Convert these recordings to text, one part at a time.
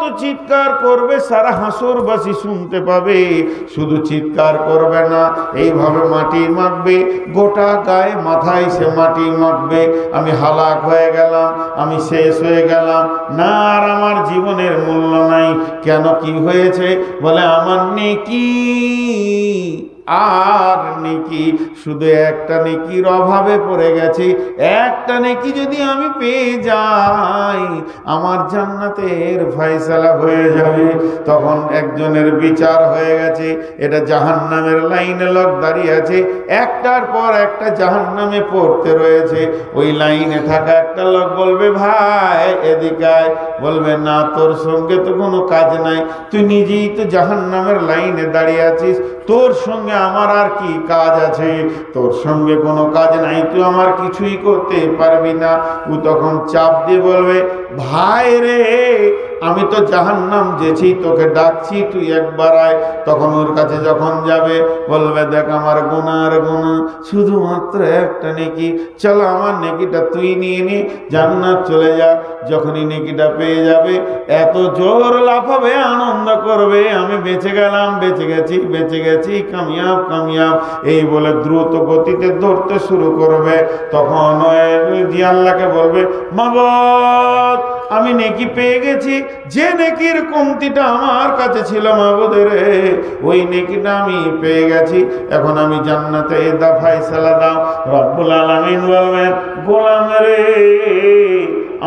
মতো চিৎকার করবে, সারা হাসরবাসী শুনতে পাবে। শুধু চিৎকার করবে না, এইভাবে মাটি মাখবে, গোটা গায়ে মাথায় সে মাটি মাখবে। আমি হালাক হয়ে গেলাম, আমি শেষ হয়ে গেলাম, না আর আমার জীবনের মূল্য নাই। কেন, কি হয়েছে? বলে আমার নেকি আর নেকি, শুধু একটা নেকির অভাবে পড়ে গেছি। একটা নেকি যদি আমি পেয়ে যাই, আমার জান্নাতের ফয়সালা হয়ে যাবে। তখন একজনের বিচার হয়ে গেছে, এটা জাহান্নামের লাইনে লোক দাঁড়িয়ে আছে, একটার পর একটা জাহান্নামে পড়তে রয়েছে। ওই লাইনে থাকা একটা লোক বলবে, ভাই এদিকে আয়। বলবে, না, তোর সঙ্গে তো কোনো কাজ নাই, তুই নিজেই তো জাহান্নামের লাইনে দাঁড়িয়ে আছিস, তোর সঙ্গে আমার আর কি কাজ আছে? তোর সঙ্গে কোনো কাজ নাই, তুই আমার কিছুই করতে পারবি না। ও তখন চাপ দিয়ে বলবে, ভাই রে, আমি তো জাহান্নাম যেছি, তোকে ডাকছি, তুই একবার আয়। তখন ওর কাছে যখন যাবে, বলবে, দেখ আমার গুনার গুনাহ শুধুমাত্র একটা নেকি, চলো আমার নেকিটা তুই নিয়ে নি, জান্নাত চলে যা। যখনই নেকিটা পেয়ে যাবে, এত জোর লাফাবে, আনন্দ করবে, আমি বেঁচে গেলাম, বেঁচে গেছি, বেঁচে গেছি, কামিয়াব কামিয়াব, এই বলে দ্রুত গতিতে দৌড়তে শুরু করবে। তখন ওই আল্লাহকে বলবে, মাবুদ, আমি নেকি পেয়ে গেছি, যে নেকির কমতিটা আমার কাছে ছিল মাবুদ রে, ওই নেকিটা আমি পেয়ে গেছি, এখন আমি জান্নাতে দা ফয়সালা দাও। রব্বুল আলামিন বলবেন, গোলাম রে,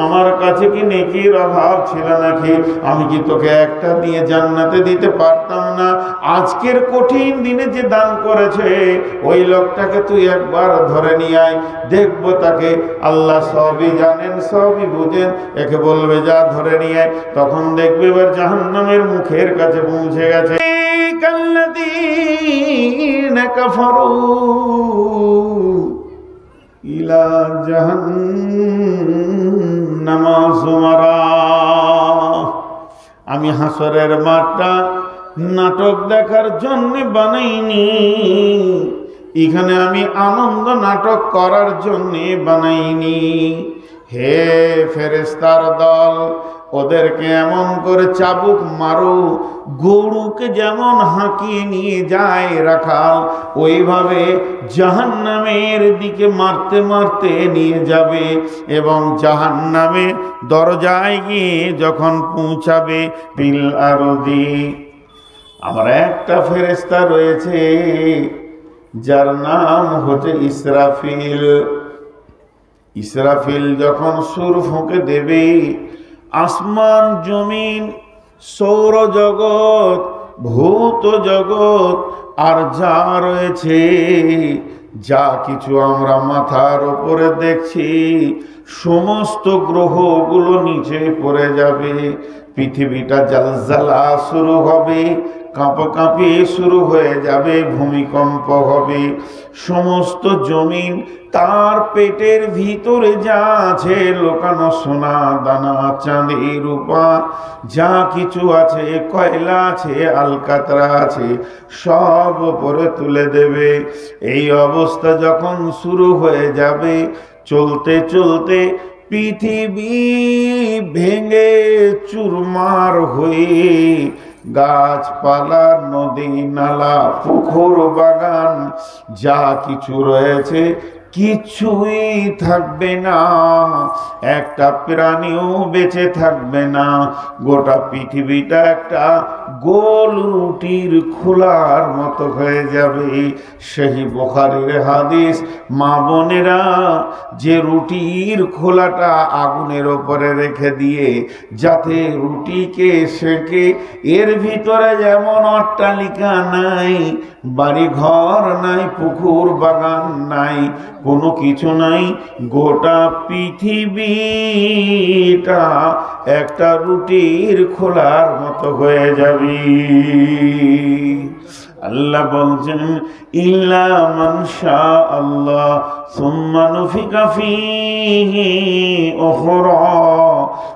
আমার কাছে কি নেকির অভাব ছিল নাকি? আমি কি তোকে একটা দিয়ে জান্নাতে দিতে পারতাম না? আজকের কঠিন দিনে যে দান করেছে, ওই লোকটাকে তুই একবার ধরে নিয়ে আয়, দেখবো তাকে। আল্লাহ সবই জানেন, সবই বুঝেন, একে বলবে, যা ধরে নিয়ে আয়। তখন দেখবে এবার জাহান্নামের মুখের কাছে পৌঁছে গেছে। কাল্লাযীনা কাফারু ইলা জাহান্নামা যুমারা। আমি হাসরের মাঠটা নাটক দেখার জন্য বানাইনি, এখানে আমি আনন্দ নাটক করার জন্য বানাইনি। হে ফেরেশতার দল, ওদেরকে এমন করে চাবুক মারো, গরুকে যেমন হাঁকিয়ে নিয়ে যায় রাখাল, ওইভাবে জাহান্নামের দিকে মারতে মারতে নিয়ে যাবে। এবং জাহান্নামের দরজায় গিয়ে যখন পৌঁছাবে, বিল আরদি, আমার একটা ফেরেশতা রয়েছে যার নাম হচ্ছে ইসরাফিল। ইসরাফিল যখন সুর ফুঁকে দেবে, আসমান জমিন, সৌরজগৎ, ভূত জগৎ, আর যা রয়েছে, যা কিছু আমরা মাথার উপরে দেখছি, সমস্ত গ্রহগুলো নিচে পড়ে যাবে। পৃথিবীটা জালজালা শুরু হবে, কাঁপাকাঁপি শুরু হয়ে যাবে, ভূমিকম্প হবে। সমস্ত জমিন, তার পেটের ভিতরে যা আছে লোকানো, সোনা দানা, চাঁদি রূপা, যা কিছু আছে, কয়লা আছে, আলকাতরা আছে, সব উপরে তুলে দেবে। এই অবস্থা যখন শুরু হয়ে যাবে, চলতে চলতে পৃথিবী ভেঙে চুরমার হয়ে গাছপালা, নদী নালা, পুকুর বাগান, যা কিছু রয়েছে কিছুই থাকবে না, একটা প্রাণীও বেঁচে থাকবে না। গোটা পৃথিবীটা একটা গোল রুটির খোলার মতো হয়ে যাবে। সেই বুখারীর হাদিস, মা বোনেরা, যে রুটির খোলাটা আগুনের ওপরে রেখে দিয়ে যাতে রুটিকে সেকে, এর ভিতরে যেমন অট্টালিকা নাই, বাড়ি ঘর নাই, পুকুর বাগান নাই, কোনো কিছু নাই, গোটা পৃথিবীটা একটা রুটির খোলার মতো হয়ে যাবে। আল্লাহ বলছেন, ইল্লা মান শাআল্লাহ সুম্মা নুফিকা ফীহি উখরা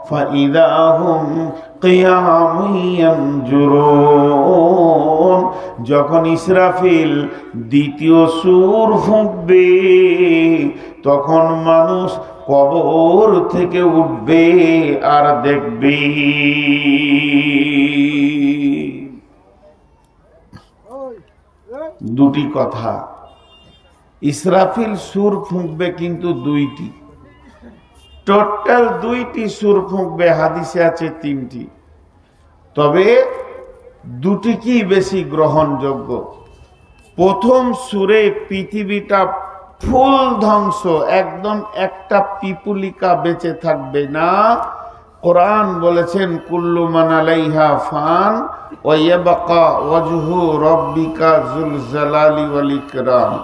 ফাইযা হুম কিয়ামুন ইয়ানজুরুন। যখন ইসরাফিল দ্বিতীয় সুর ফুঁকবে, তখন মানুষ কবর থেকে উঠবে আর দেখবে। দুটি কথা, ইসরাফিল সুর ফুঁকবে কিন্তু দুইটি, টোটাল দুইটি সুর ফুঁকবে, হাদিসে আছে তিনটি, তবে দুটি কি বেশি গ্রহণযোগ্য। প্রথম সুরে পৃথিবীটা ফুল ধ্বংস, একদম একটা পিপুলিকা বেঁচে থাকবে না। কোরআন বলেছেন কুল্লু মান আলাইহা ফান ওয়া ইয়াবকা ওয়াজহু রাব্বিকা যুল জালালি ওয়াল ইকরাম।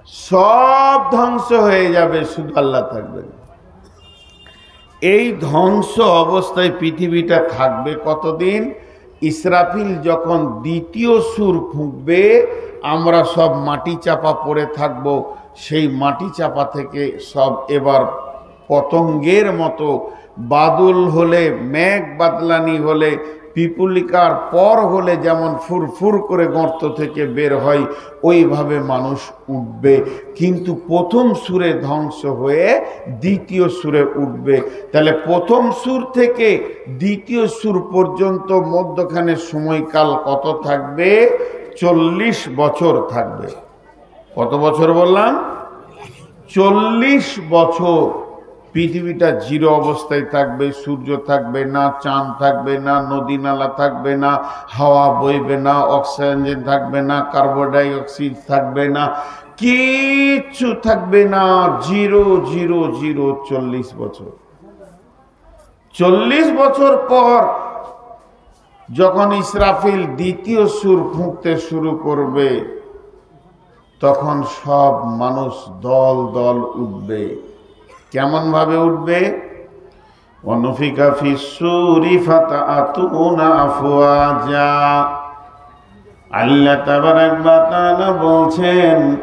সব ধ্বংস হয়ে যাবে, শুধু আল্লাহ থাকবেন। এই ধ্বংস অবস্থায় পৃথিবীটা থাকবে কতদিন? ইসরাফিল যখন দ্বিতীয় সুর ফুঁকবে, আমরা সব মাটি চাপা পড়ে থাকব। সেই মাটি চাপা থেকে সব এবার পতঙ্গের মতো, বাদল হলে, মেঘ বাদলানি হলে, পিপুলিকার পর হলে যেমন ফুরফুর করে গর্ত থেকে বের হয়, ওইভাবে মানুষ উঠবে। কিন্তু প্রথম সুরে ধ্বংস হয়ে দ্বিতীয় সুরে উঠবে। তাহলে প্রথম সুর থেকে দ্বিতীয় সুর পর্যন্ত মধ্যখানে সময়কাল কত থাকবে? 40 বছর থাকবে। কত বছর বললাম? 40 বছর পৃথিবীটা জিরো অবস্থায় থাকবে। সূর্য থাকবে না, চাঁদ থাকবে না, নদী নালা থাকবে না, হাওয়া বইবে না, অক্সিজেন থাকবে না, কার্বন ডাই অক্সাইড থাকবে না, কিচ্ছু থাকবে না। Zero zero zero. 40 বছর। 40 বছর পর যখন ইসরাফিল দ্বিতীয় সুর ফুঁকতে শুরু করবে, তখন সব মানুষ দল দল উঠবে। কেমন ভাবে উঠবে? ওয়ানুফিকা ফিস-সূরি ফাতাআতুনা আফওয়াজা। আল্লাহ তাবারাক ওয়া তাআলা বলছেন,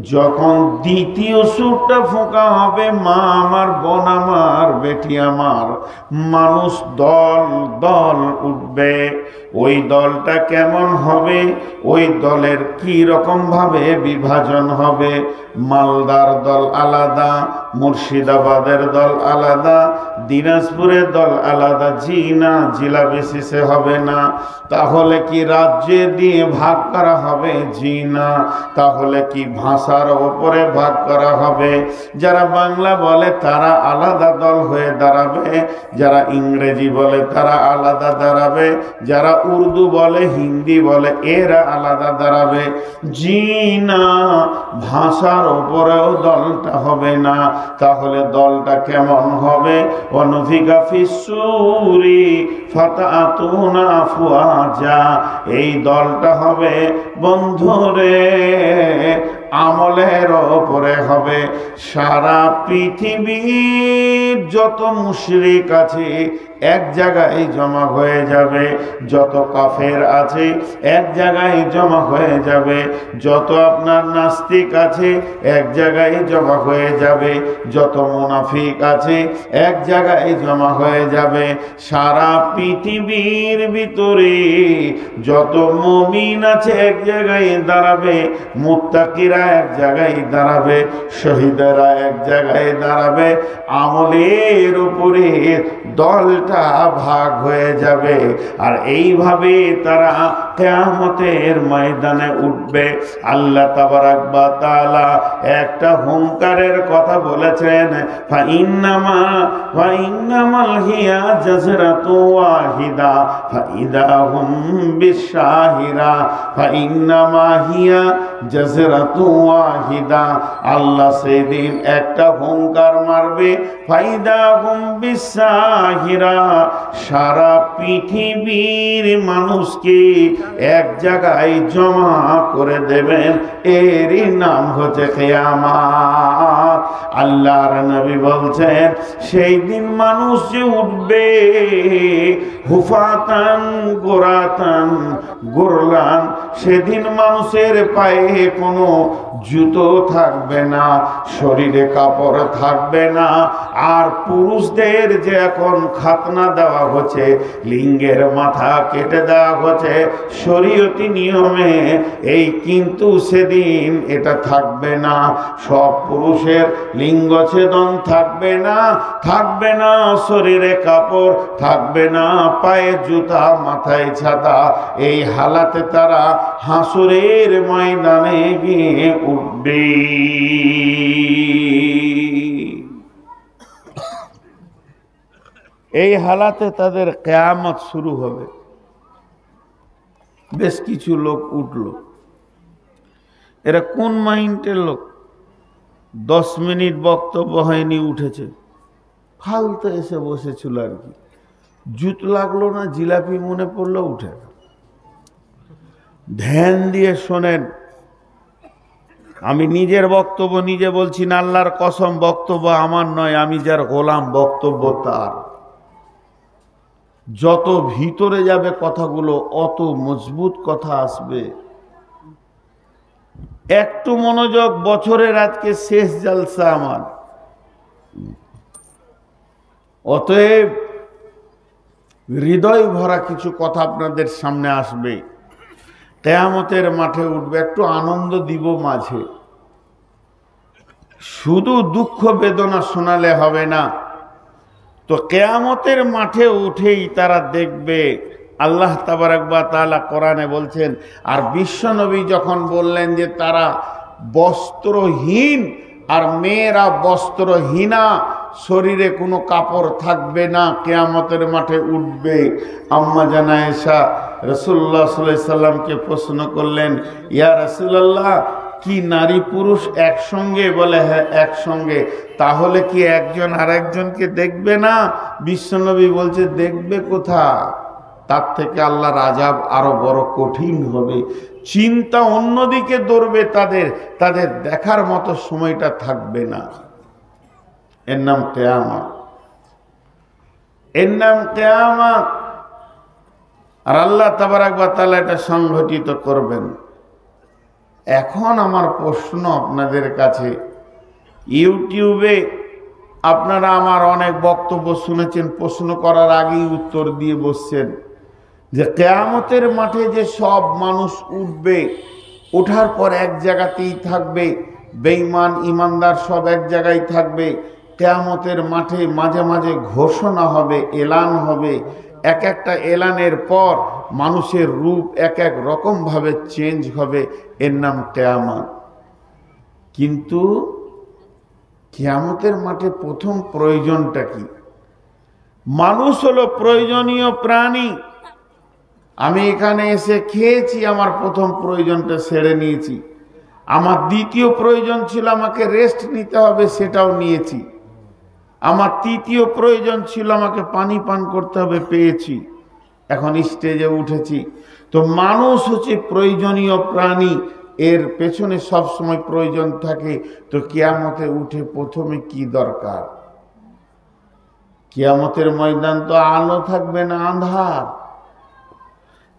যখন দ্বিতীয় সুরটা ফোঁকা হবে, মা আমার, বোন আমার, বেটি আমার, মানুষ দল দল উঠবে। ওই দলটা কেমন হবে? ওই দলের কি রকম ভাবে বিভাজন হবে? মালদার দল আলাদা, মুর্শিদাবাদের দল আলাদা, দিনাজপুরের দল আলাদা। জি না, জেলা বেসিসে হবে না। তাহলে কি রাজ্যে দিয়ে ভাগ করা হবে? জি না। তাহলে কি ভাষার ওপরে ভাগ করা হবে? যারা বাংলা বলে তারা আলাদা দল হয়ে দাঁড়াবে, যারা ইংরেজি বলে তারা আলাদা দাঁড়াবে, যারা উর্দু বলে, হিন্দি বলে, এরা আলাদা দাঁড়াবে। জি না, ভাষার ওপরেও দলটা হবে না। তাহলে দলটা কেমন হবে? ওয়ানুফিকা ফিস-সূরি ফাতাআতুনা আফওয়াজা। এই দলটা হবে বন্ধুরে আমলের ওপরে হবে। সারা পৃথিবীর যত মুশরিক আছে এক জায়গায় জমা হয়ে যাবে, যত কাফের আছে এক জায়গায় জমা হয়ে যাবে, যত আপনার নাস্তিক আছে এক জায়গায় জমা হয়ে যাবে, যত মুনাফিক আছে এক জায়গায় জমা হয়ে যাবে। সারা পৃথিবীর ভিতরে যত মুমিন আছে এক জায়গায় দাঁড়াবে, মুত্তাকিরা এক জায়গায় দাঁড়াবে, শহীদেরা এক জায়গায় দাঁড়াবে। আমলের উপরে দলটা ভাগ হয়ে যাবে। আর এইভাবে তারা কিয়ামতের ময়দানে উঠবে। আল্লাহ তাবারাক ওয়া তাআলা একটা হুঙ্কারের কথা বলেছেন, ফাইন্নামাল হিয়া জাজরাতু ওয়াহিদা ফাইদা হুম বিশাহিরা। ফাইন্নামা হিয়া জাজরাতু ওয়াহিদা। আল্লাহ সেদিন একটা হুঙ্কার মারবে, ফাইদা হুম বিশাহিরা। সারা পৃথিবীর মানুষকে এক জায়গায় জমা করে দেবেন। এরই নাম হচ্ছে কিয়ামত। আল্লাহর নবী বলছেন, সেই দিন মানুষ যে উঠবে হুফাতান গোরাতান গোরলান। সেদিন মানুষের পায়ে কোনো জুতো থাকবে না, শরীরে কাপড় থাকবে না। আর পুরুষদের যে এখন খাতা খাতনা দেওয়া হচ্ছে, লিঙ্গের মাথা কেটে দেওয়া হচ্ছে শরীয়তি নিয়মে। এই কিন্তু সেদিন এটা থাকবে না, সব পুরুষের লিঙ্গ ছেদন থাকবে না, থাকবে না শরীরে কাপড়, থাকবে না পায়ে জুতা, মাথায় ছাতা। এই হালাতে তারা হাসরের ময়দানে গিয়ে উঠবে। এই হালাতে তাদের কিয়ামত শুরু হবে। বেশ কিছু লোক উঠল, এরা কোন মাইন্ডের লোক? 10 মিনিট বক্তব্য হয়নি উঠেছে, ফালতু এসে বসেছিল আর কি, জুত লাগলো না, জিলাপি মনে পড়লো উঠে। ধ্যান দিয়ে শোনেন, আমি নিজের বক্তব্য নিজে বলছি না, আল্লাহর কসম বক্তব্য আমার নয়, আমি যার গোলাম বক্তব্য তার। যত ভিতরে যাবে কথাগুলো অত মজবুত কথা আসবে। একটু মনোযোগ, বছরের আজকে শেষ জলসা আমার, অতএব হৃদয় ভরা কিছু কথা আপনাদের সামনে আসবে। কিয়ামতের মাঠে উঠবে, একটু আনন্দ দিব মাঝে, শুধু দুঃখ বেদনা শোনালে হবে না। তো কিয়ামতের মাঠে উঠেই তারা দেখবে, আল্লাহ তাবারক ওয়া তাআলা কোরআনে বলছেন। আর বিশ্বনবী যখন বললেন যে তারা বস্ত্রহীন আর মেয়েরা বস্ত্রহীনা, শরীরে কোনো কাপড় থাকবে না, কিয়ামতের মাঠে উঠবে, আম্মা জান আয়েশা রাসূলুল্লাহ সাল্লাল্লাহু আলাইহি সাল্লামকে প্রশ্ন করলেন, ইয়া রাসূলুল্লাহ, কি নারী পুরুষ একসঙ্গে? বলে হ্যাঁ একসঙ্গে। তাহলে কি একজন আরেকজনকে দেখবে না? বিশ্বনবী বলছে দেখবে কোথা, তার থেকে আল্লাহর আযাব আরো বড় কঠিন হবে। চিন্তা অন্যদিকে দৌড়বে, তাদের দেখার মতো সময়টা থাকবে না। এর নাম কিয়ামত, এর নাম কিয়ামত। আর আল্লাহ তাবারক ওয়া তাআলা এটা সংঘটিত করবেন। এখন আমার প্রশ্ন আপনাদের কাছে, ইউটিউবে আপনারা আমার অনেক বক্তব্য শুনেছেন, প্রশ্ন করার আগেই উত্তর দিয়ে বসছেন যে কিয়ামতের মাঠে যে সব মানুষ উঠবে, ওঠার পর এক জায়গাতেই থাকবে, বেঈমান ইমানদার সব এক জায়গায় থাকবে। কিয়ামতের মাঠে মাঝে মাঝে ঘোষণা হবে, এলান হবে, এক একটা এলানের পর মানুষের রূপ এক এক রকম ভাবে চেঞ্জ হবে, এর নাম কিয়ামত। কিন্তু কিয়ামতের মাঠে প্রথম প্রয়োজনটা কি? মানুষ হলো প্রয়োজনীয় প্রাণী। আমি এখানে এসে খেয়েছি, আমার প্রথম প্রয়োজনটা সেরে নিয়েছি। আমার দ্বিতীয় প্রয়োজন ছিল আমাকে রেস্ট নিতে হবে, সেটাও নিয়েছি। আমার তৃতীয় প্রয়োজন ছিল আমাকে পানি পান করতে হবে, পেয়েছি। এখন স্টেজে উঠেছি। তো মানুষ হচ্ছে প্রয়োজনীয় প্রাণী, এর পেছনে সব সময় প্রয়োজন থাকে। তো কিয়ামতে উঠে প্রথমে কি দরকার? কিয়ামতের ময়দান তো আলো থাকবে না, আন্ধার।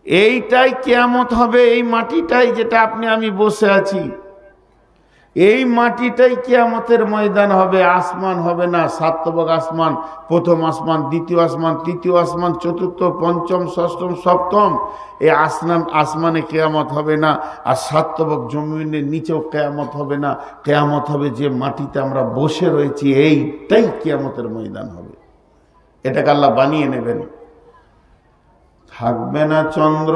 এইটাই কিয়ামত হবে, এই মাটিটাই যেটা আপনি আমি বসে আছি, এই মাটিটাই কিয়ামতের ময়দান হবে। আসমান হবে না, সাতবক আসমান, প্রথম আসমান, দ্বিতীয় আসমান, তৃতীয় আসমান, চতুর্থ, পঞ্চম, ষষ্ঠম, সপ্তম, এই আসমানে কিয়ামত হবে না। আর সাতবক জমিনের নিচেও কিয়ামত হবে না। কিয়ামত হবে যে মাটিতে আমরা বসে রয়েছি, এইটাই কিয়ামতের ময়দান হবে। এটাকে আল্লাহ বানিয়ে নেবেন। থাকবে না চন্দ্র,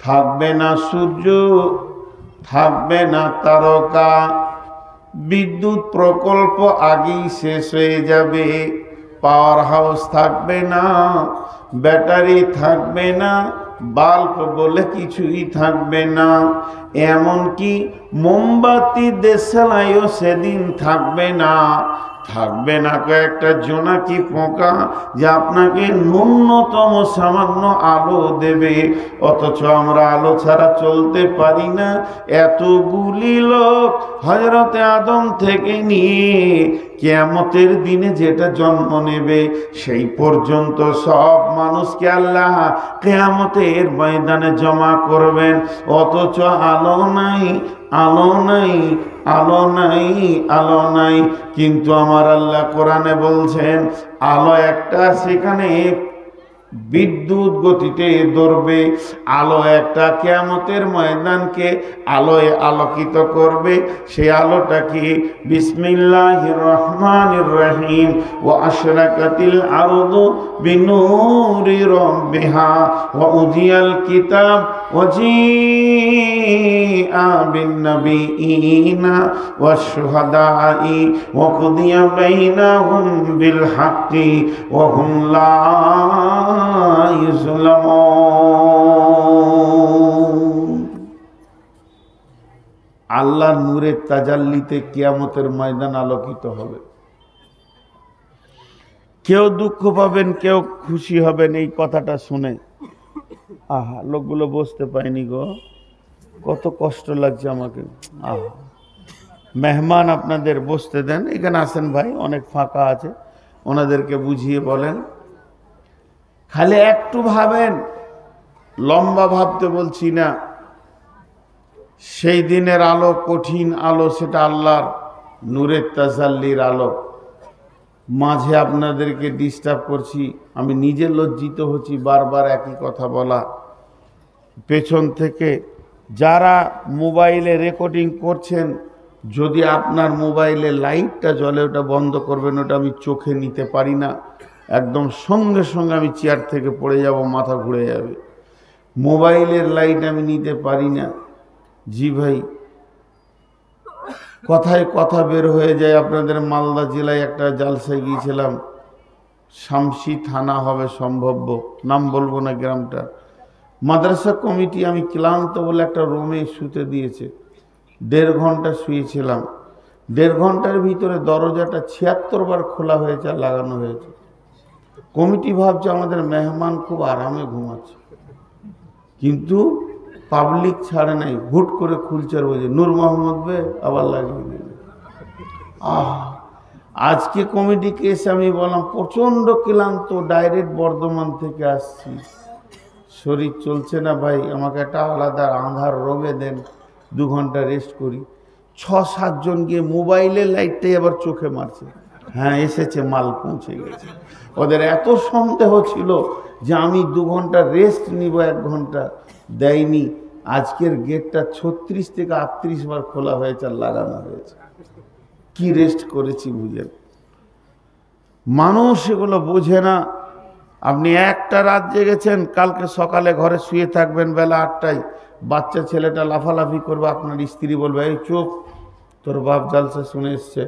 থাকবে না সূর্য, থাকবে না তারকা, বিদ্যুৎ প্রকল্প আগেই শেষ হয়ে যাবে, পাওয়ার হাউস থাকবে না, ব্যাটারি থাকবে না, বাল্ব বলে কিছুই থাকবে না, এমনকি মোমবাতি দেশালাইও সেদিন থাকবে না। থাকবে না কয়েকটা জোনাকি পোকা যে আপনাকে ন্যূনতম সামান্য আলো দেবে, অথচ আমরা আলো ছাড়া চলতে পারি না। এতগুলি লোক হযরতে আদম থেকে নিয়ে কিয়ামতের দিনে যেটা জন্ম নেবে, সেই পর্যন্ত সব মানুষকে আল্লাহ কিয়ামতের ময়দানে জমা করবেন। অথচ আলো নাই, আলো নাই, আলো নাই, আলো নাই। কিন্তু আমার আল্লাহ কোরআনে বলছেন আলো একটা, সেখানে বিদ্যুৎ গতিতে দৌড়বে। আলো একটা, কিয়ামতের ময়দানকে আলোয় আলোকিত করবে। সেই আলোটা কি? বিসমিল্লাহির রহমানির রহিম। ওয়া আশরাকাতিল আরদু বিনূরি রাব্বিহা ওয়া উযিয়াল কিতাব ওয়া জিআ বিন নাবিয়িনা ওয়াশ শুহাদাই ওয়া কুদিয়া বাইনাহুম বিল হাক্কি ওয়া হুম লা আল্লাহর নূরের তাজাল্লিতে কিয়ামতের ময়দান আলোকিত হবে। কেউ দুঃখ পাবেন, কেউ খুশি হবেন। এই কথাটা শুনে আহা, লোকগুলো বসতে পায়নি গো, কত কষ্ট লাগছে আমাকে। আহা, মেহমান আপনাদের বসতে দেন, এখানে আসেন ভাই, অনেক ফাঁকা আছে, ওনাদেরকে বুঝিয়ে বলেন। খালি একটু ভাবেন, লম্বা ভাবতে বলছি না। সেই দিনের আলো কঠিন আলো, সেটা আল্লাহর নূরের তাজাল্লির আলো। মাঝে আপনাদেরকে ডিস্টার্ব করছি, আমি নিজে লজ্জিত হচ্ছি বারবার একই কথা বলা। পেছন থেকে যারা মোবাইলে রেকর্ডিং করছেন, যদি আপনার মোবাইলে লাইটটা জ্বলে ওটা বন্ধ করবেন, ওটা আমি চোখে নিতে পারি না। একদম সঙ্গে সঙ্গে আমি চেয়ার থেকে পড়ে যাব, মাথা ঘুরে যাবে। মোবাইলের লাইট আমি নিতে পারি না। জি ভাই, কথায় কথা বের হয়ে যায়। আপনাদের মালদা জেলায় একটা জালসায় গিয়েছিলাম, শামসি থানা হবে সম্ভব্য, নাম বলবো না গ্রামটা। মাদ্রাসা কমিটি আমি ক্লান্ত বলে একটা রুমে শুতে দিয়েছে। 1.5 ঘন্টা শুয়েছিলাম। 1.5 ঘন্টার ভিতরে দরজাটা 76 বার খোলা হয়েছে আর লাগানো হয়েছে। কমিটি ভাবছে আমাদের মেহমান খুব আরামে ঘুমাচ্ছে, কিন্তু পাবলিক ছাড়ে নাই, হুট করে খুলছে আর বলছে নূর মোহাম্মদ বে আবার লাগিয়ে দিল। আজকে কমিটিকে এসে আমি বললাম প্রচন্ড ক্লান্ত, ডাইরেক্ট বর্ধমান থেকে আসছি, শরীর চলছে না ভাই, আমাকে একটা আলাদা আঁধার রোমে দেন, 2 ঘন্টা রেস্ট করি। 6-7 জন গিয়ে মোবাইলের লাইটটাই আবার চোখে মারছে। হ্যাঁ এসেছে, মাল পৌঁছে গেছে। ওদের এত সন্দেহ ছিল যে আমি 2 ঘন্টা রেস্ট নিব, 1 ঘন্টা দেয়নি। আজকের গেটটা 36 থেকে 38 বার খোলা হয়েছে আর লাগানো হয়েছে। কি রেস্ট করেছি বুঝেন? মানুষ এগুলো বোঝে না। আপনি একটা রাত জেগেছেন, কালকে সকালে ঘরে শুয়ে থাকবেন বেলা 8টায়, বাচ্চা ছেলেটা লাফালাফি করবে, আপনার স্ত্রী বলবে এই চুপ, তোর বাপ জালসা শুনে এসছে,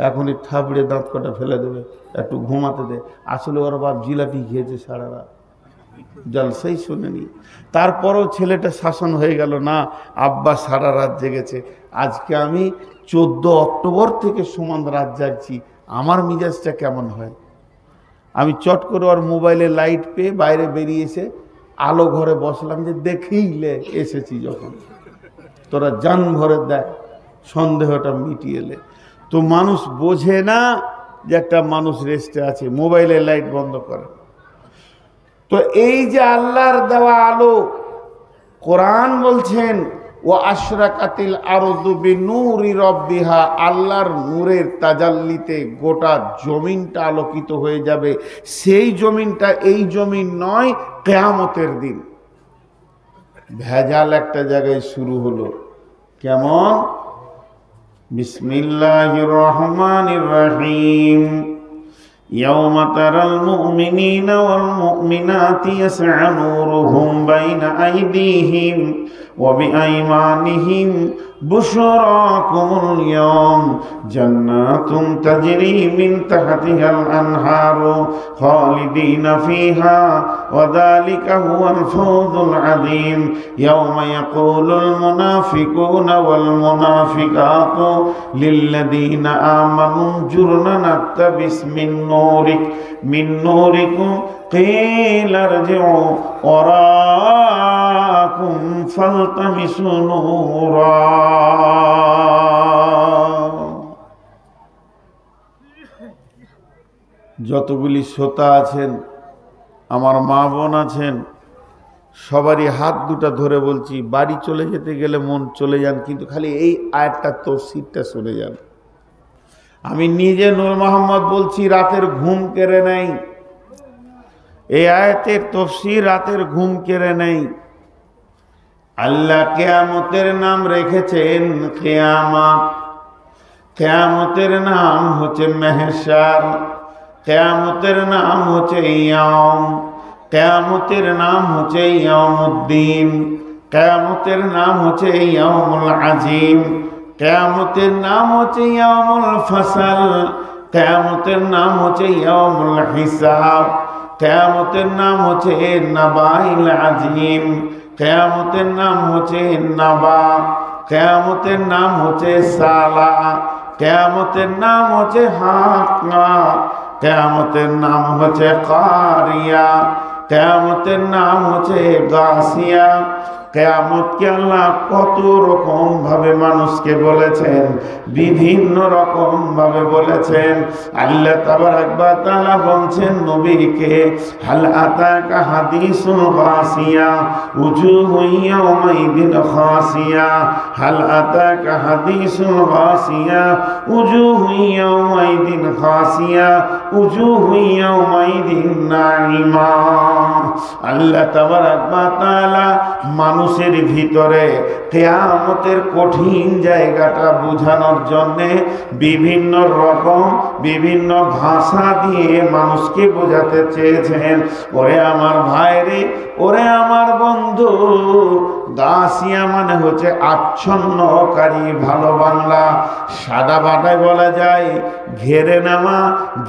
এখনই থাবড়ে দাঁত কটা ফেলে দেবে, একটু ঘুমাতে দে। আসলে ওর বাপ জিলাপি খেয়েছে সারা রাত, জলসাই শুনেনি। তারপরও ছেলেটা শাসন হয়ে গেল, না আব্বা সারা রাত জেগেছে। আজকে আমি 14 অক্টোবর থেকে সমান রাত জাগছি, আমার মিজাজটা কেমন হয়? আমি চট করে ওর মোবাইলে লাইট পেয়ে বাইরে বেরিয়ে এসে আলো ঘরে বসলাম, যে দেখেইলে এসেছি যখন, তোরা জান ভরে দেখ, সন্দেহটা মিটিয়েলে। তো মানুষ বোঝে না যে একটা মানুষ রেস্টে আছে, মোবাইলের লাইট বন্ধ করে। তো এই যে আল্লাহর দেওয়া আলো, কোরআন বলছেন ও আশরাকাতিল আরদু বিনূরি রাব্বিহা, আল্লাহর নূরের তাজাল্লিতে গোটা জমিনটা আলোকিত হয়ে যাবে। সেই জমিনটা এই জমিন নয়, কিয়ামতের দিন। ভেজাল একটা জায়গায় শুরু হলো, কেমন? বিসমিল্লাহির রহমানির রহিম। يوم ترى المؤمنين والمؤمنات يسعى نورهم بين أيديهم وبأيمانهم بشراكم اليوم جنات تجري من تحتها الأنهار خالدين فيها وذلك هو الفوز العظيم يوم يقول المنافقون والمنافقات للذين آمنوا انظرنا نقتبس من نوركم قيل ارجعوا وراءكم فالتمسوا نورا। যতগুলি শ্রোতা আছেন, আমার মা বোন আছেন, সবারই হাত দুটা ধরে বলছি, বাড়ি চলে যেতে গেলে মন চলে যান, কিন্তু খালি এই আয়াতটা তফসিরটা শুনে যান। আমি নিজে নূর মোহাম্মদ বলছি, রাতের ঘুম কেড়ে নেই। এই আয়াতের তফসির রাতের ঘুম কেড়ে নেই। আল্লাহ কিয়ামতের নাম রেখেছেন কিয়ামত। কিয়ামতের নাম হচ্ছে মেহশার, কিয়ামতের নাম হচ্ছে ইয়াউম, কিয়ামতের নাম হচ্ছে ইয়াউমুদ্দিন, কিয়ামতের নাম হচ্ছে ইয়াউমুল আজিম, কিয়ামতের নাম হচ্ছে ইয়াউমুল ফাসল, কিয়ামতের নাম হচ্ছে ইয়াউমুল হিসাব, কিয়ামতের নাম হচ্ছে নাবাইল আজিম, কিয়ামতের নাম হচ্ছে নাবা, কিয়ামতের নাম হচ্ছে সালা, কিয়ামতের নাম হচ্ছে হাক্কা, কিয়ামতের নাম হচ্ছে কারিয়া, কিয়ামতের নাম হচ্ছে গাসিয়া। কিয়ামতকে আল্লাহ কত রকম ভাবে মানুষকে বলেছেন, বিভিন্ন রকম ভাবে বলেছেন। আল্লাহ তাবারাক ওয়া তাআলা বলছেন নবীকে, হাল আতাকা হাদিসুল গাসিয়া উজুহু ইয়াওমাইদিন খাসিয়া, হাল আতাকা হাদিসুল গাসিয়া উজুহু ইয়াওমাইদিন খাসিয়া উজুহু ইয়াওমাইদিন নাঈমা। আল্লাহ তাবারাক ওয়া তাআলা মানুষের ভিতরে কিয়ামতের কঠিন জায়গাটা বোঝানোর জন্যে বিভিন্ন রকম বিভিন্ন ভাষা দিয়ে মানুষকে বোঝাতে চেয়েছেন। ওরে আমার ভাইরে, ওরে আমার বন্ধু, গাসিয়া মানে হচ্ছে আচ্ছন্নকারী, ভালো বাংলা। সাদা বাটায় বলা যায় ঘেরে নেওয়া,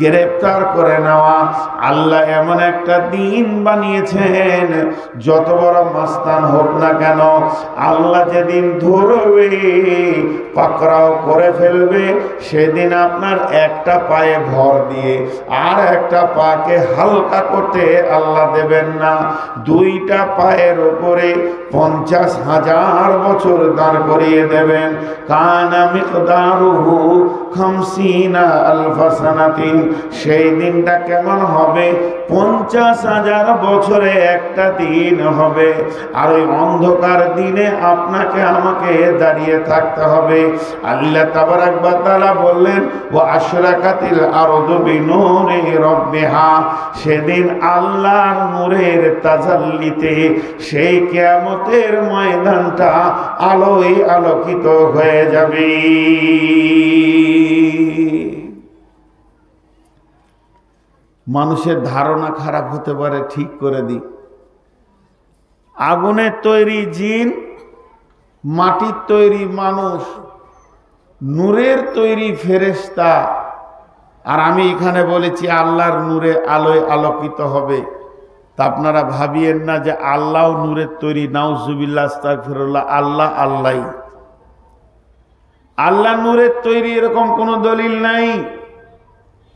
গ্রেফতার করে নেওয়া। আল্লাহ এমন একটা দিন বানিয়েছেন, যত বড় মাস্তান হোক না কেন, আল্লাহ যেদিন ধরবে, পাকড়াও করে ফেলবে, সেদিন আপনার একটা পায়ে ভর দিয়ে আর একটা পাকে হালকা করতে আল্লাহ দেবেন না। দুইটা পায়ের উপরে 50,000 বছর দাঁড় করিয়ে দেবেন। কানা মিকদারুহু 50,000 সানাতিন। সেই দিনটা কেমন হবে? 50,000 বছরে একটা দিন হবে। আর ওই অন্ধকার দিনে আপনাকে আমাকে দাঁড়িয়ে থাকতে হবে। আল্লাহ তাবারাক ওয়া তাআলা বললেন, ওয়া আশরাকাতিল আরদু বিনূরি রাব্বিহা। সেদিন আল্লাহর নূরের তাজাল্লিতে সেই কিয়ামতের ময়দানটা আলোয় আলোকিত হয়ে যাবে। মানুষের ধারণা খারাপ হতে পারে, ঠিক করে দিই। আগুনের তৈরি জিন, মাটির তৈরি মানুষ, নূরের তৈরি ফেরেশতা, আর আমি এখানে বলেছি আল্লাহর নূরে আলোয় আলোকিত হবে। তা আপনারা ভাবিয়েন না যে আল্লাহ নূরের তৈরি। নাউজুবিল্লাহ, আস্তাগফিরুল্লাহ। আল্লাহ আল্লাহ, আল্লাহ নূরের তৈরি এরকম কোনো দলিল নাই।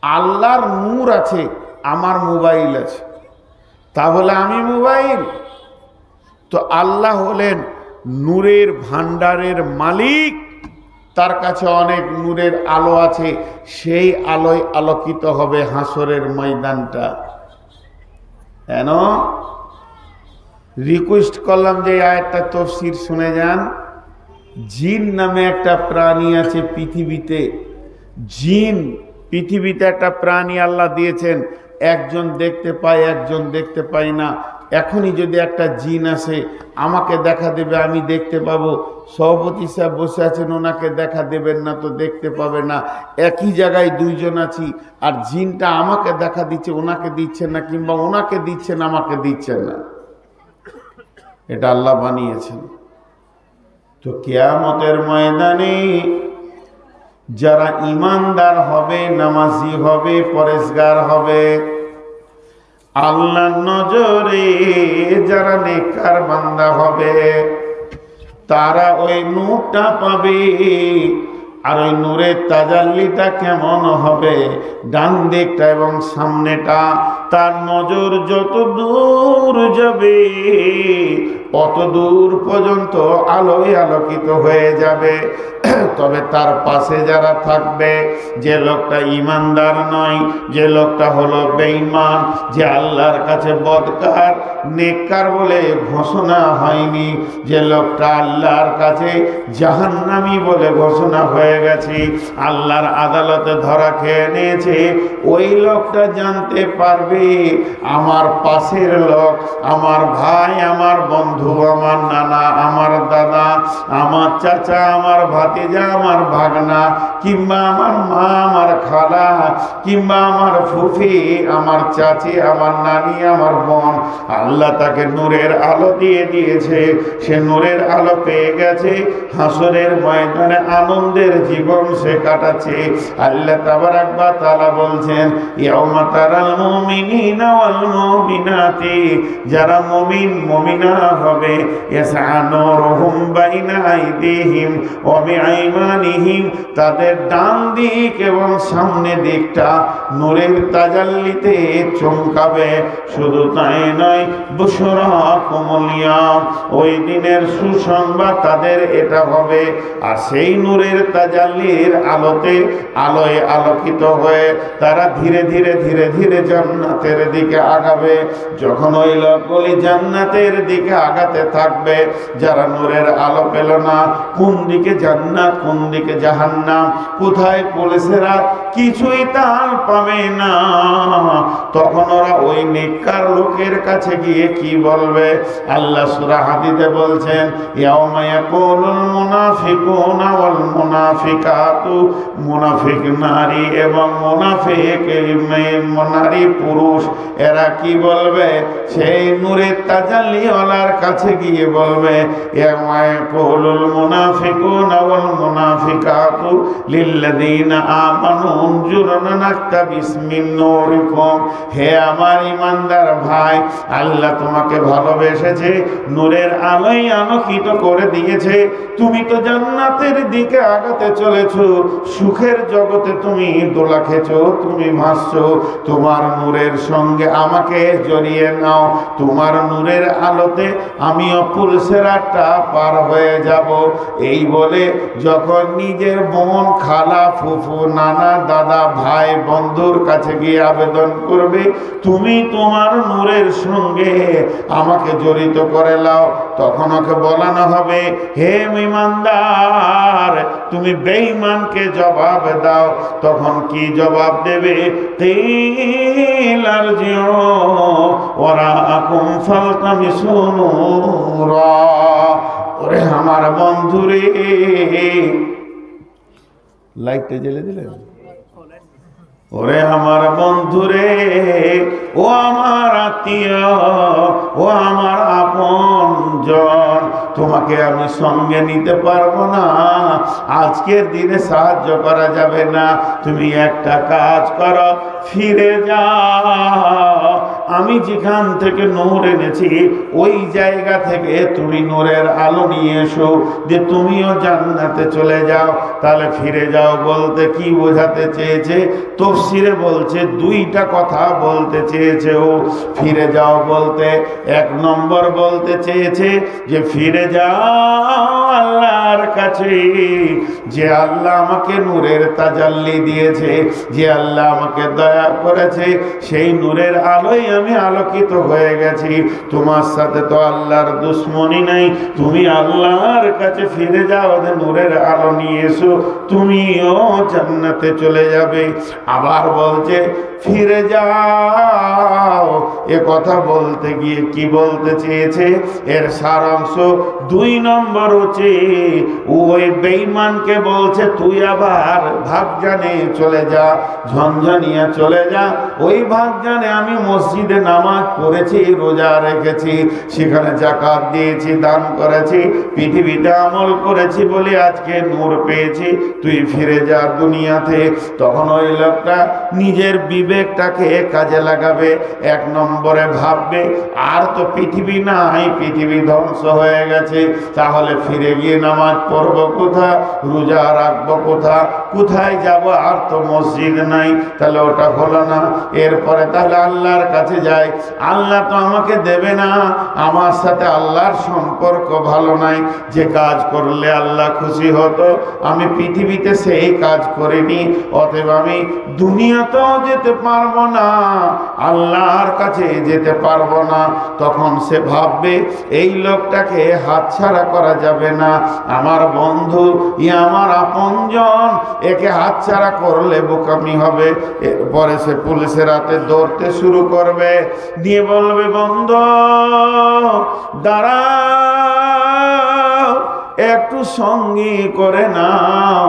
আল্লাহর নূর আছে, আমার মোবাইল আছে, তাহলে আমি মোবাইল? তো আল্লাহ হলেন নূরের ভান্ডারের মালিক, তার কাছে অনেক নূরের আলো আছে, সেই আলোয় আলোকিত হবে হাসরের ময়দানটা। কেন রিকোয়েস্ট করলাম যে আয়াতটা তাফসীর শুনে যান। জিন নামে একটা প্রাণী আছে পৃথিবীতে। জিন পৃথিবীতে একটা প্রাণী আল্লাহ দিয়েছেন, একজন দেখতে পায়, একজন দেখতে পায় না। এখনই যদি একটা জিন আসে, আমাকে দেখা দেবে, আমি দেখতে পাবো। সভাপতি সাহেব বসে আছেন, ওনাকে দেখা দেবেন না তো দেখতে পাবে না। একই জায়গায় দুইজন আছি, আর জিনটা আমাকে দেখা দিচ্ছে, ওনাকে দিচ্ছেন না, কিংবা ওনাকে দিচ্ছেন, আমাকে দিচ্ছেন না। এটা আল্লাহ বানিয়েছেন। তো কিয়ামতের ময়দানে যারা ইমানদার হবে, নামাজি হবে, পরেশগার হবে, আল্লাহর নজরে যারা নেককার বান্দা হবে, তারা ওই নূরটা পাবে। আর ওই নূরের তাজাল্লিটা কেমন হবে? ডান দিকটা এবং সামনেটা, তার নজর যত দূর যাবে অত দূর পর্যন্ত আলোয় আলোকিত হয়ে যাবে। তবে তার পাশে যারা থাকবে, যে লোকটা ইমানদার নয়, যে লোকটা হলো বেঈমান, যে আল্লাহর কাছে বদকার নেককার বলে ঘোষণা হয়নি, যে লোকটা আল্লাহর কাছে জাহান্নামী বলে ঘোষণা হয়ে গেছে, আল্লাহর আদালতে ধরা খেয়ে নিয়েছে, ওই লোকটা জানতে পারবে আমার পাশের লোক, আমার ভাই, আমার বন্ধু, আমার নানা, আমার দাদা, আমার চাচা, আমার ভাতিজা, আমার ভাগনা, কিংবা আমার মা, আমার খালা, কিংবা আমার ফুফি, আমার চাচি, আমার নানি, আমার বোন, আল্লাহ তাকে নূরের আলো দিয়ে দিয়েছে। সে নূরের আলো পেয়ে গেছে, হাসরের ময়দানে আনন্দের জীবন সে কাটাচ্ছে। আল্লাহ তাবারাক ওয়া তাআলা বলছেন, ইয়াউমা তারাল মুমিনিনা ওয়াল মুমিনাতি, যারা মুমিন মুমিনা হবে, ইয়াসআ নূরুহুম বাইনা আইদিহিম ওয়া বিআইমানিহিম, তাদের ডান দিক এবং সামনে দিকটা নূরের তাজাল্লিতে চমকাবে। শুধু তাই নয়, বুশরাকুমুল ইয়াম, ওই দিনের সুসংবাদ তাদের এটা হবে। আর সেই নূরের তাজাল্লির আলোতে আলোয় আলোকিত হয়ে তারা ধীরে ধীরে ধীরে ধীরে জান্নাতের দিকে আগাবে। যখন ওই লোকগুলি জান্নাতের দিকে আগাতে থাকবে, যারা নূরের আলো পেল না, কোন দিকে জান্নাত কোন দিকে জাহান্নাম, কোথায় পুলিশেরা, কিছুই তার পাবে না। তখন ওরা ওই নেককার লোকের কাছে গিয়ে কি বলবে? আল্লাহ সূরা হাদীদে বলছেন, ইয়াউমা ইয়াকুলুল মুনাফিকুনা ওয়াল মুনাফিকাতু, মুনাফিক নারী এবং মুনাফিক নারী পুরুষ, এরা কি বলবে? সেই নূরের তাজাল্লিওয়ালার কাছে গিয়ে বলবে, ইয়াউমা ইয়াকুলুল মুনাফিকুনা ওয়াল মুনাফিকাতু লিল্লাযীনা আমানু উনজুরনা নাকতাবিস মিন নূরিকুম, হে আমার ইমানদার ভাই, আল্লাহ তোমাকে ভালোবেসেছে, নূরের আলোয় আলোকিত করে দিয়েছে, তুমি তো জান্নাতের দিকে আগাতে চলেছো, সুখের জগতে তুমি দোলা খেছো, তুমি ভাসছো, তোমার নূরের সঙ্গে আমাকে জড়িয়ে নাও, তোমার নূরের আলোতে আমিও পুলসেরাটা পার হয়ে যাব। এই বলে যখন নিজের বোন, খালা, ফুফু, নানা, দাদা, ভাই, বন্ধুর কাছে গিয়ে আবেদন করবে, তুমি তোমার নূরের সঙ্গে আমাকে জড়িত করে নাও, তখন ওকে বলানো হবে, হে ইমানদার, তুমি বেঈমানকে জবাব দাও। তখন কি জবাব দেবে? কিল আরজিউ ওয়ারাআকুম ফালতামিসু নূরা, ওরে আমার বন্ধুরে, লাইটটা জ্বেলে দিলেন, ওরে আমার বন্ধুরে, ও আমার আত্মীয়, ও আমার আপনজন, তোমাকে আমি সঙ্গে নিতে পারবো না, আজকের দিনে সাহায্য করা যাবে না। তুমি একটা কাজ করো, ফিরে যাও, আমি যেখান থেকে নূর এনেছি ওই জায়গা থেকে তুমি নূরের আলো নিয়ে এসো, যে তুমিও জান্নাতে চলে যাও। তাহলে ফিরে যাও বলতে কি বোঝাতে চেয়েছে? তাফসীরে বলছে দুইটা কথা বলতে চেয়েছে ও। ফিরে যাও বলতে এক নম্বর বলতে চেয়েছে যে ফিরে যাও আল্লাহর কাছে, যে আল্লাহ আমাকে নূরের তাজাল্লি দিয়েছে, যে আল্লাহ আমাকে দয়া করেছে, সেই নূরের আলোয় আমি আলোকিত হয়ে গেছি। তোমার সাথে তো আল্লাহর দুশ্মনী নাই, তুমি আল্লাহর কাছে ফিরে যাও, নূরের আলো নিয়ে এসো, তুমিও জান্নাতে চলে যাবে। আবার বলছে ফিরে যাও, এ কথা বলতে গিয়ে কি বলতে চেয়েছে? এর সারাংশ দুই নম্বর হচ্ছে, ওই বেঈমানকে বলছে তুই আবার ভাগজানে চলে যা, ঝঞ্ঝানিয়া চলে যা। ওই ভাগজানে আমি মসজিদে নামাজ পড়েছি, রোজা রেখেছি, সেখানে যাকাত দিয়েছি, দান করেছি, পৃথিবীতে আমল করেছি বলে আজকে নূর পেয়েছি, তুই ফিরে যা দুনিয়াতে। তখন ওই লোকটা নিজের বিবেকটাকে কাজে লাগাবে, এক নম্বরে ভাববে আর তো পৃথিবী নাই, পৃথিবী ধ্বংস হয়ে গেছে, তাহলে ফিরে গিয়ে নামাজ পড়বো কোথা, রোজা রাখবো কোথা, কোথায় যাব, আর তো মসজিদ নাই, তাহলে ওটা হলো না। এরপরে তাহলে আল্লাহর কাছে যাই, আল্লাহ তো আমাকে দেবে না, আমার সাথে আল্লাহর সম্পর্ক ভালো নাই। যে কাজ করলে আল্লাহ খুশি হতো আমি পৃথিবীতে সেই কাজ করিনি, অতএব আমি দুনিয়াতেও যেতে পারবো না, আল্লাহর কাছে যেতে পারবো না। তখন সে ভাববে এই লোকটাকে হাতছাড়া করা যাবে না, আমার বন্ধু, আমার আপনজন, একে হাতছাড়া করলে বোকামি হবে। এরপরে সে পুলিশের হাতে দৌড়তে শুরু করবে, দিয়ে বলবে বন্ধু দাঁড়াও, একটু সঙ্গী করে নাও,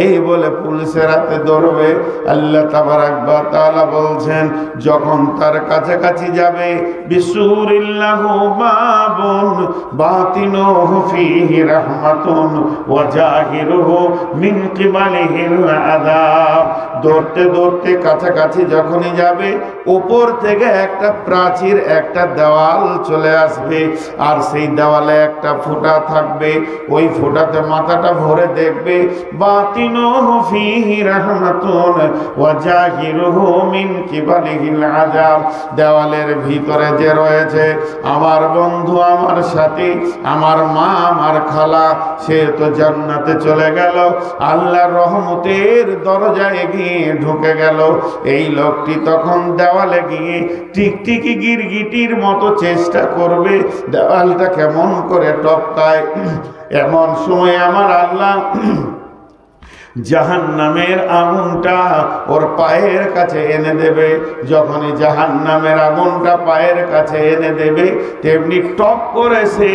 এই বলে পুলিশের হাতে দৌড়বে। আল্লাহ তাবারাক ওয়া তাআলা বলছেন যখন তার কাছাকাছি যাবে, বিসুরিল্লাহু বাবুন বাতিনুহু ফীহি রাহমাতুন ওয়া জাহিরুহু মিন কিবালিহিল আযাব। দৌড়তে দৌড়তে কাছাকাছি যখনই যাবে, উপর থেকে একটা প্রাচীর, একটা দেওয়াল চলে আসবে, আর সেই দেওয়ালে একটা ফুটা থাকবে, ওই ফুটাতে মাথাটা ভরে দেখবে বাতিনুহু ফীহি রাহমাতুন ওয়া জাহিরুহু মিন কিবালিহিল আযাব। দেওয়ালের ভিতরে যে রয়েছে আমার বন্ধু, আমার সাথী, আমার মা, আমার খালা, সে তো জান্নাতে চলে গেল, আল্লাহর রহমতের দরজায় গিয়ে ঢুকে গেল। এই লোকটি তখন দেওয়ালে গিয়ে টিকটিকি গিরগিটির মতো চেষ্টা করবে দেওয়ালটা কেমন করে টপকায়। এমন সময় আমার আল্লাহ জাহান্নামের আগুনটা ওর পায়ের কাছে এনে দেবে। যখনই জাহান্নামের আগুনটা পায়ের কাছে এনে দেবে, তেমনি টপ করে সে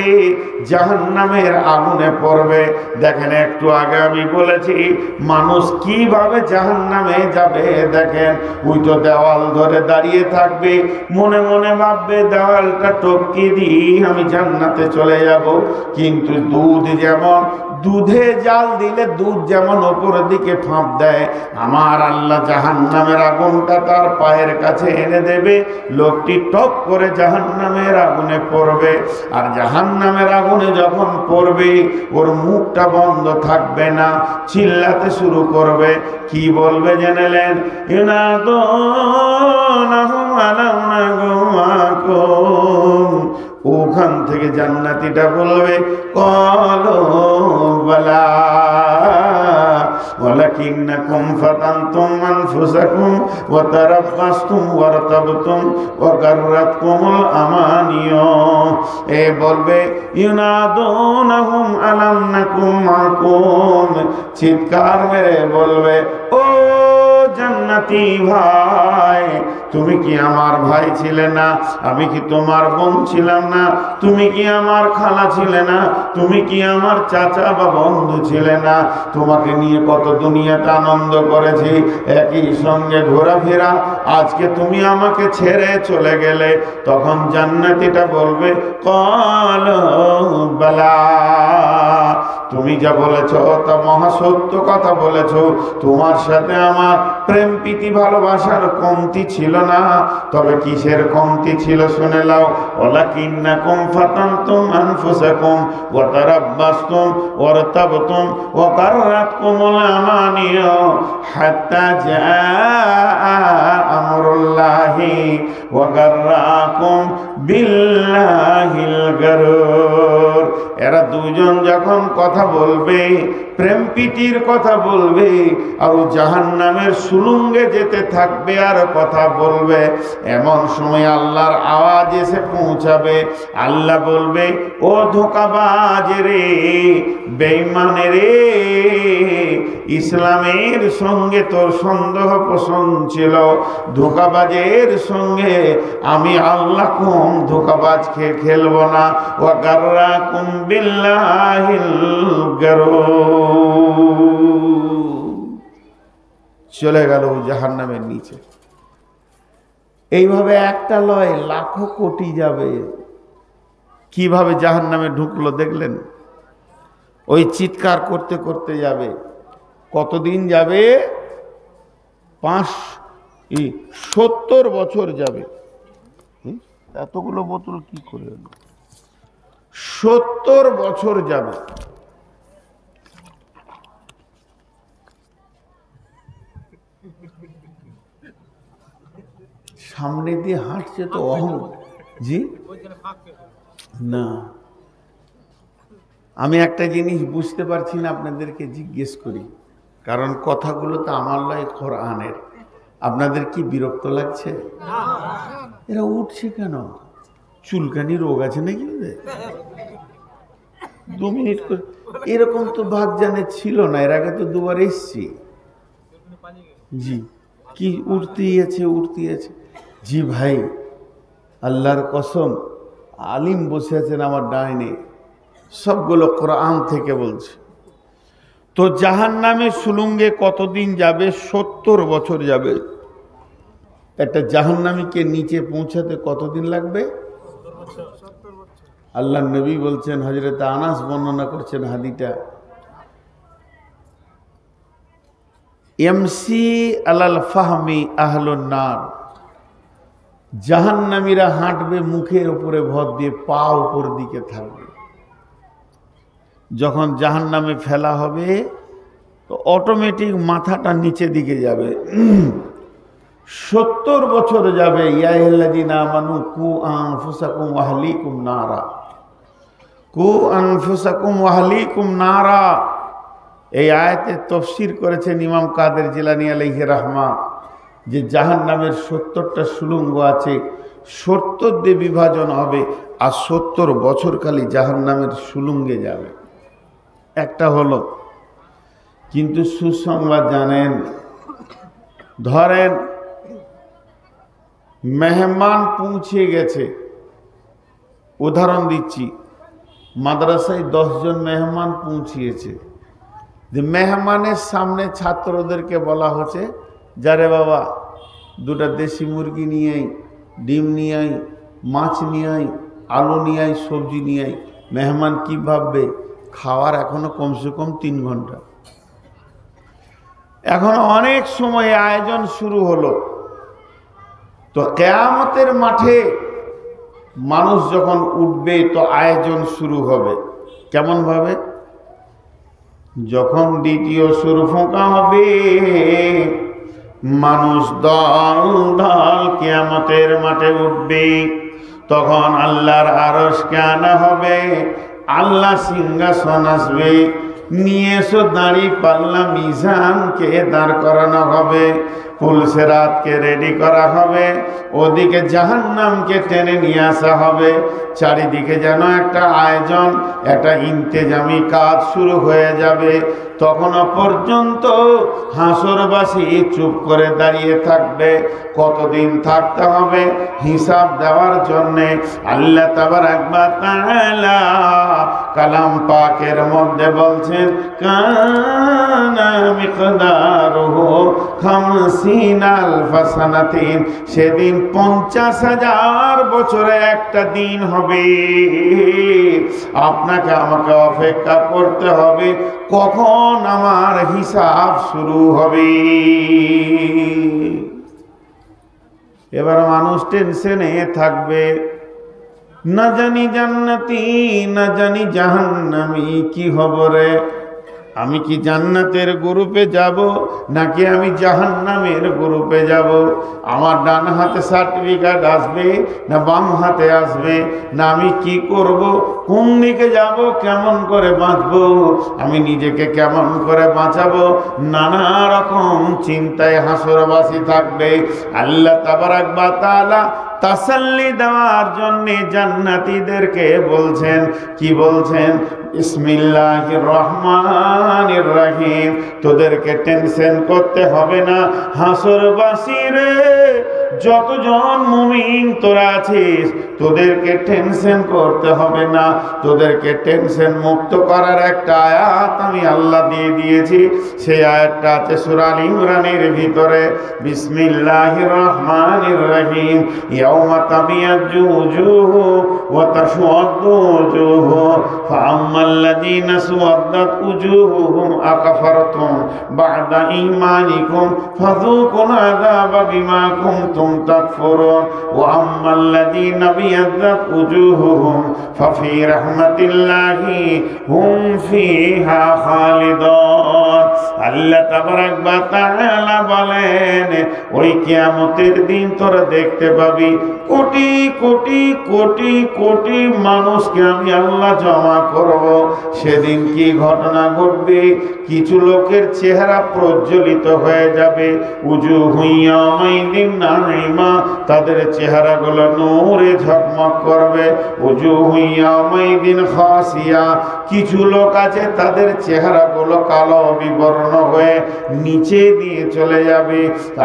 জাহান্নামের আগুনে পড়বে। দেখেন, একটু আগে আমি বলেছি মানুষ কিভাবে জাহান্নামে যাবে। দেখেন, ওই তো দেওয়াল ধরে দাঁড়িয়ে থাকবে, মনে মনে ভাববে দেওয়ালটা টপকি দিই আমি জান্নাতে চলে যাব। কিন্তু দুধ যেমন, দুধে জাল দিলে দুধ যেমন ওপরের দিকে ফাঁপ দেয়, আমার আল্লাহ জাহান্নামের আগুনটা তার পায়ের কাছে এনে দেবে। লোকটি টপ করে জাহান্নামের আগুনে পড়বে। আর জাহান্নামের আগুনে যখন পড়বে, ওর মুখটা বন্ধ থাকবে না, চিল্লাতে শুরু করবে। কি বলবে জেনেলেন? ইউনাদুনাহুম আলাম নাগুমাকুম। ওখান থেকে জান্নাতীটা বলবে ক্বালু বালা ওয়ালাকিন্নাকুম ফাতানতুম আনফুসাকুম ওয়া তারাব্বাসতুম ওয়ারতাবতুম ওয়া গাররাতকুমুল আমানিয়ু। এ বলবে ইউনাদুনাহুম আলাম নাকুম মাকুম। চিৎকার মেরে বলবে, ও জান্নাতি ভাই, তুমি কি আমার ভাই ছিলে না? আমি কি তোমার বোন ছিলাম না? তুমি কি আমার খালা ছিলে না? তুমি কি আমার চাচা বা বন্ধু ছিলে না? তোমাকে নিয়ে কত দুনিয়াতে আনন্দ করেছি, একই সঙ্গে ঘোরাফেরা, আজকে তুমি আমাকে ছেড়ে চলে গেলে। তখন জান্নাতীটা বলবে ক্বালু বালা, তুমি যা বলেছ তা মহাসত্য কথা বলেছ। তোমার সাথে আমার প্রেম প্রীতি ভালোবাসার কমতি ছিল না। তবে কিসের কমতি ছিল শুনে নাও। ওয়ালাকিন্নাকুম ফাতানতুম আনফুসাকুম ওয়া তারাব্বাসতুম ওয়ারতাবতুম ওয়া গাররাতকুমুল আমানিয়ু হাত্তা জাআ আমরুল্লাহি ওয়া গাররাকুম বিল্লাহিল গারুর। এরা দুজন যখন কথা বলবে, প্রেম প্রীতির কথা বলবে, আর জাহান্নামের সুলুঙ্গে যেতে থাকবে আর কথা বলবে, এমন সময় আল্লাহর আওয়াজ এসে পৌঁছাবে। আল্লাহ বলবে, ও ধোঁকাবাজ রে, বেঈমান রে, ইসলামের সঙ্গে তোর সন্দেহ পোষণ ছিল, ধোঁকাবাজের সঙ্গে আমি আল্লাহ কম ধোঁকাবাজকে খেলব না। ওয়া গাররাকুম বিল্লাহিল গারুর। চলে গেল জাহান্নামের নিচে। এইভাবে একটা লয় লাখো কোটি যাবে। কিভাবে জাহান্নামে ঢুকলো দেখলেন? ওই চিৎকার করতে করতে যাবে। কতদিন যাবে? 70 বছর যাবে। এতগুলো বোতল কি করে হলো? 70 বছর যাবে। সামনে দিয়ে হাঁটছে তো অহং। জি না, আমি একটা জিনিস বুঝতে পারছি না, আপনাদেরকে জিজ্ঞেস করি, কারণ কথাগুলো তো আমার লয়, কোরআনের। আপনাদের কি বিরক্ত লাগছে? এরা উঠছে কেন? চুলকানি রোগ আছে নাকি ওদের? 2 মিনিট করে এরকম তো ভাগজানে ছিল না, এর আগে তো 2বার এসছি। জি কি উঠতেই আছে। জি ভাই, আল্লাহর কসম, আলিম বসে আছেন আমার ডাইনে, সবগুলো কোরআন থেকে বলছে। তো জাহান্নামে সুলুঙ্গে কতদিন যাবে? 70 বছর যাবে। একটা জাহান্নামীকে নিচে পৌঁছাতে কতদিন লাগবে? আল্লাহ নবী বলছেন, হযরত আনাস বর্ণনা করছেন হাদিটা, এমসি আলাল ফাহমি আহলুন নার, জাহান্নামীরা হাঁটবে মুখের উপরে ভর দিয়ে, পা উপর দিকে থাকবে। যখন জাহান্নামে ফেলা হবে তো অটোমেটিক মাথাটা নিচে দিকে যাবে। 70 বছর যাবে। ইয়া আইয়ুহাল্লাযীনা আমানু কু আনফুসাকুম ওয়া আহলিকুম নারা, কু আনফুসাকুম ওয়া আহলিকুম নারা। এই আয়াতে তাফসীর করেছেন ইমাম কাদের জিলানী আলাইহি রাহমা, যে জাহান্নামের 70টা সুলঙ্গ আছে, 70 দিয়ে বিভাজন হবে, আর 70 বছর খালি জাহান্নামের সুলঙ্গে যাবে। একটা হলো, কিন্তু সুসংবাদ জানেন, ধরেন মেহমান পৌঁছে গেছে, উদাহরণ দিচ্ছি, মাদ্রাসায় 10 জন মেহমান পৌঁছিয়েছে। যে মেহমানের সামনে ছাত্রদেরকে বলা হচ্ছে, যারে বাবা 2টা দেশি মুরগি নিয়ে আই, ডিম নিয়ে আই, মাছ নিয়ে আই, আলু নিয়ে আই, সবজি নিয়ে আই। মেহমান কি ভাববে? খাওয়ার এখনো কমসে কম 3 ঘন্টা, এখনো অনেক সময় আয়োজন শুরু হলো। তো কিয়ামতের মাঠে মানুষ যখন উঠবে তো আয়োজন শুরু হবে কেমন ভাবে? যখন দ্বিতীয় সুর ফোঁকা হবে, মানুষ দল দল কিয়ামতের মাঠে উঠবে, তখন আল্লাহর আরশকে আনা হবে, আল্লাহ সিংহাসন আসবে, নিয়ে এসো দাঁড়ি পাল্লা মিজানকে দাঁড় করানো হবে, পুলসেরাতকে রেডি করা হবে, ওদিকে জাহান্নামকে টেনে নিয়ে আসা হবে। চারিদিকে যেন একটা আয়োজন, একটা ইন্তেজামি কাজ শুরু হয়ে যাবে। তখনও পর্যন্ত হাসরবাসী চুপ করে দাঁড়িয়ে থাকবে। কতদিন থাকতে হবে? হিসাব দেওয়ার জন্যে আল্লাহ তাবারাক ওয়া তাআলা কালাম পাকের মধ্যে বলছেন, কানা মিকদারুহু 50 আলফা সানাতিন, সেদিন 50,000 বছরে একটা দিন হবে। আপনাকে আমাকে অপেক্ষা করতে হবে, কখন আমার হিসাব শুরু হবে। এবার মানুষ টেনশনে থাকবে, না জানি জান্নাতি না জানি জাহান্নামী কি হবে রে, আমি কি জান্নাতের গ্রুপে যাব নাকি আমি জাহান্নামের গ্রুপে যাব? আমার ডান হাতে সার্টিফিকেট আসবে না বাম হাতে আসবে, না আমি কি করব, কোন দিকে যাব, কেমন করে বাঁচবো, আমি নিজেকে কেমন করে বাঁচাবো, নানা রকম চিন্তায় হাসরবাসী থাকবে। আল্লাহ তাবারাক ওয়া তাআলা তাসাল্লি দেওয়ার জন্য জান্নাতীদেরকে বলছেন, কি বলছেন? বিসমিল্লাহির রহমানির রহিম, তোদেরকে টেনশন করতে হবে না হাসরবাসী রে, যতজন মুমিন তোরা আছিস তোদেরকে টেনশন করতে হবে না। তোদেরকে টেনশন মুক্ত করার একটা আয়াত আমি আল্লাহ দিয়ে দিয়েছি, সেই আয়াতটা আছে সূরা আল ইমরানের ভিতরে। বিসমিল্লাহির রহমানির রহিম, ইয়াউমা তাবিয়াজ্জু উজুহু ওয়া তাসওয়াদ্দু উজুহু, ফাআম্মাল্লাযীনা সুওয়াদ্দাত উজুহুহুম আকাফারতুম বা'দা ঈমানিকুম ফাযূকুল আযাবা বিমা কুনতুম কুনতুম তাকফুরুন ওয়া আম্মাল্লাযীনা বিয়াদ্দাত উজুহুহুম ফাফি রাহমাতিল্লাহি হুম ফিহা খালিদুন। আল্লাহ তাবারাক ওয়া তাআলা বলেন, ওই কিয়ামতের দিন তোরা দেখতে পাবি কোটি কোটি কোটি কোটি মানুষকে আমি আল্লাহ জমা করব। সেদিন কি ঘটনা ঘটবে? কিছু লোকের চেহারা প্রজ্বলিত হয়ে যাবে, উজুহু ইয়াওমাইদিন নাঈমা, তাদের চেহারাগুলো নূরে ঝকমক করবে। উজুহু ইয়াওমাইদিন খাসিয়া, কিছু লোক আছে তাদের চেহারাগুলো কালো বিবর্ণ হয়ে নিচে দিয়ে চলে যাবে।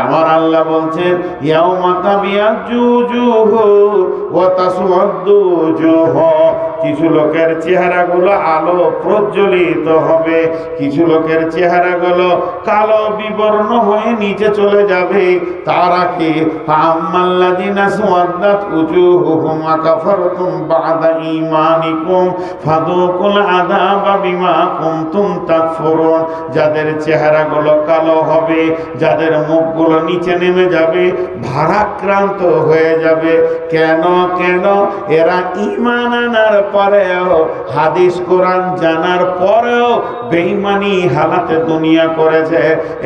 আমার আল্লাহ বলছেন, ইয়াউমা তাবিয়াজ্জু উজুহু ওয়া তাসওয়াদ্দু উজুহু, কিছু লোকের চেহারাগুলো আলো প্রজ্বলিত হবে, কিছু লোকের চেহারাগুলো কালো বিবর্ণ হয়ে নিচে চলে যাবে। তারা কি? ফাআম্মাল্লাযিনা সুওয়াদ্দাত উজুহুহুম আকাফারতুম বা'দা ঈমানিকুম ফাযুকুল আযাবা বিমা কুনতুম তাকফুরুন, যাদের চেহারাগুলো কালো হবে, যাদের মুখগুলো নিচে নেমে যাবে, ভারাক্রান্ত হয়ে যাবে। কেন? কেন? এরা ঈমান আনার পরেও, হাদিস কোরআন জানার পরেও বেঈমানি হালাতে দুনিয়া করেছে।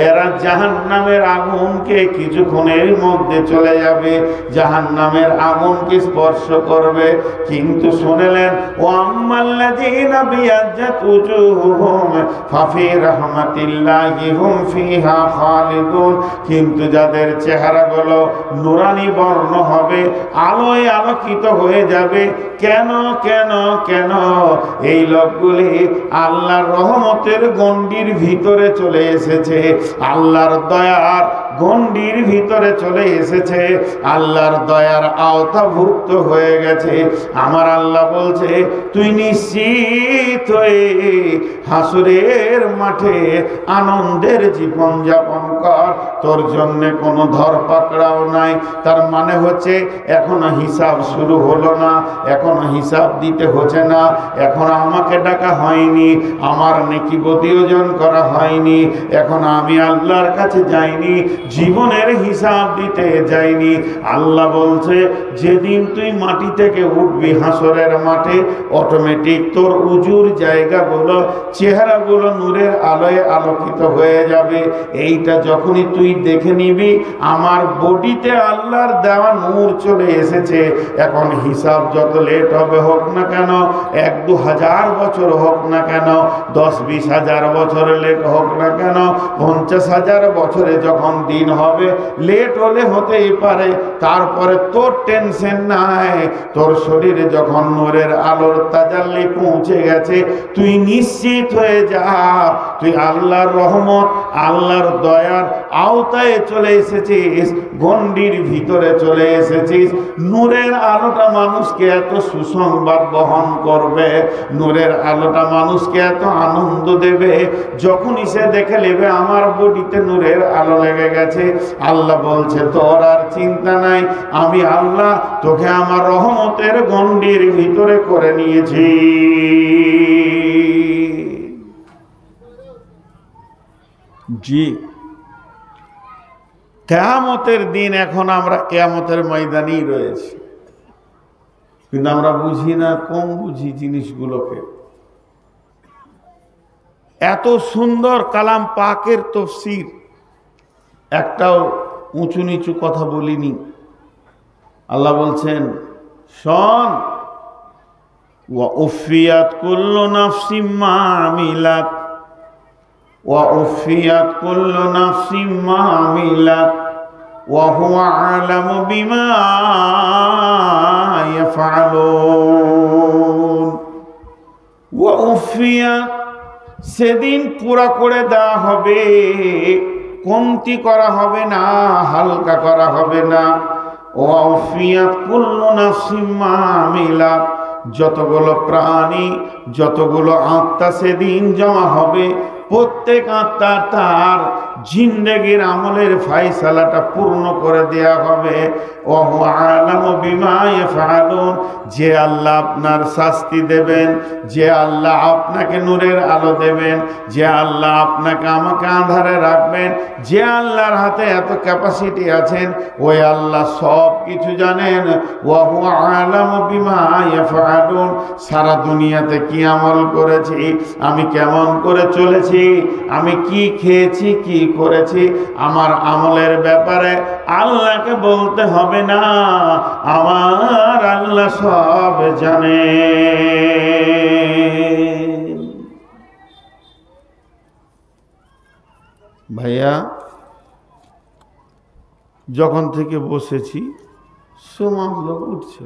এরা জাহান্নামের আগুনকে কিছুক্ষণের মধ্যে চলে যাবে, জাহান্নামের আগুনকে স্পর্শ করবে। কিন্তু শুনলেন, ও আম্মাল্লাযীনা বিয়াজ্জাত উজুহুহুম ফাফি রাহমাতিল্লাহি হুম ফিহা খালিদুন, কিন্তু যাদের চেহারাগুলো নুরানি বর্ণ হবে, আলোয় আলোকিত হয়ে যাবে। কেন? কেন? কেন? এই লোকগুলি আল্লাহর রহমতের গণ্ডির ভিতরে চলে এসেছে, আল্লাহর দয়ার গণ্ডির ভিতরে চলে এসেছে, আল্লাহর দয়ার আওতাভুক্ত হয়ে গেছে। আমার আল্লাহ বলছে, তুই নিশ্চিত হয়ে হাসরের মাঠে আনন্দের জীবন যাপন কর, তোর জন্য কোনো ধরপাকড়াও নাই। তার মানে হচ্ছে এখনো হিসাব শুরু হলো না, এখনো হিসাব দিতে হচ্ছে না, এখন আমাকে ডাকা হয়নি, আমার নেকি প্রতিয়োজন করা হয়নি, এখন আমি আল্লাহর কাছে যাইনি, জীবনের হিসাব দিতে যাইনি। আল্লাহ বলছে, যেদিন তুই মাটি থেকে উঠবি হাসরের মাঠে, অটোমেটিক তোর উজুর জায়গাগুলো, চেহারাগুলো নূরের আলোয় আলোকিত হয়ে যাবে। এইটা যখনই তুই দেখে নিবি, আমার বডিতে আল্লাহর দেওয়া নূর চলে এসেছে। এখন হিসাব যত লেট হবে হোক না কেন, 1-2 হাজার বছর হোক না কেন, 10-20 হাজার বছর লেট হোক না কেন, 50,000 বছরে যখন দিন হবে, লেট হলে হতেই পারে, তারপরে তোর টেনশন নাই। তোর শরীরে যখন নূরের আলোর তাজাল্লি পৌঁছে গেছে, তুই নিশ্চিত হয়ে যা, তুই আল্লাহর রহমত, আল্লাহর দয়ার আওতায় চলে এসেছিস, গণ্ডির ভিতরে চলে এসেছিস। নূরের আলোটা মানুষকে এত সুসংবাদ বহন করবে, নূরের আলোটা মানুষকে এত আনন্দ দেবে, যখনই সে দেখে নেবে আমার বডিতে নূরের আলো লেগে গেছে, আল্লাহ বলছে তোর আর চিন্তা নাই, আমি আল্লাহ তোকে আমার রহমতের গণ্ডির ভিতরে করে নিয়েছি। জি, কিয়ামতের দিন, এখন আমরা কিয়ামতের ময়দানেই রয়েছি, কিন্তু আমরা বুঝি না, কম বুঝি জিনিসগুলোকে। এত সুন্দর কালাম পাকের তাফসীর, একটাও উঁচু নিচু কথা বলিনি। আল্লাহ বলছেন, শোন, ওয়া উফিয়াত কুল্লু নাফসিম মা আমিলাত, ওয়া উফিয়াত কুল্লু নাফসিম মা আমিলাত ওয়া হুয়া আলামু বিমা ইয়াফআলুন। ওয়া উফিয়াত, সেদিন পুরা করে দেওয়া হবে, কমতি করা হবে না, হালকা করা হবে না। ওয়া উফিয়াত কুল্লু নাফসিম মা আমিলাত, যতগুলো প্রাণী, যতগুলো আত্মা সেদিন জমা হবে, প্রত্যেক আত্মার তার জিন্দেগির আমলের ফায়সালাটা পূর্ণ করে দেয়া হবে। ওয়া হুয়া আলামু বিমা ইয়াফআলুন, যে আল্লাহ আপনার শাস্তি দেবেন, যে আল্লাহ আপনাকে নূরের আলো দেবেন, যে আল্লাহ আপনাকে আমাকে আঁধারে রাখবেন, যে আল্লাহর হাতে এত ক্যাপাসিটি আছেন, ওই আল্লাহ সব কিছু জানেন। ওয়া হুয়া আলামু বিমা ইয়াফআলুন, সারা দুনিয়াতে কি আমল করেছি, আমি কেমন করে চলেছি, আমি কি খেয়েছি, কি করেছি, আমার আমলের ব্যাপারে আল্লাহকে বলতে হবে না, আমার আল্লাহ সব জানে। ভাইয়া, যখন থেকে বসেছি সমাজ লোক উঠছে,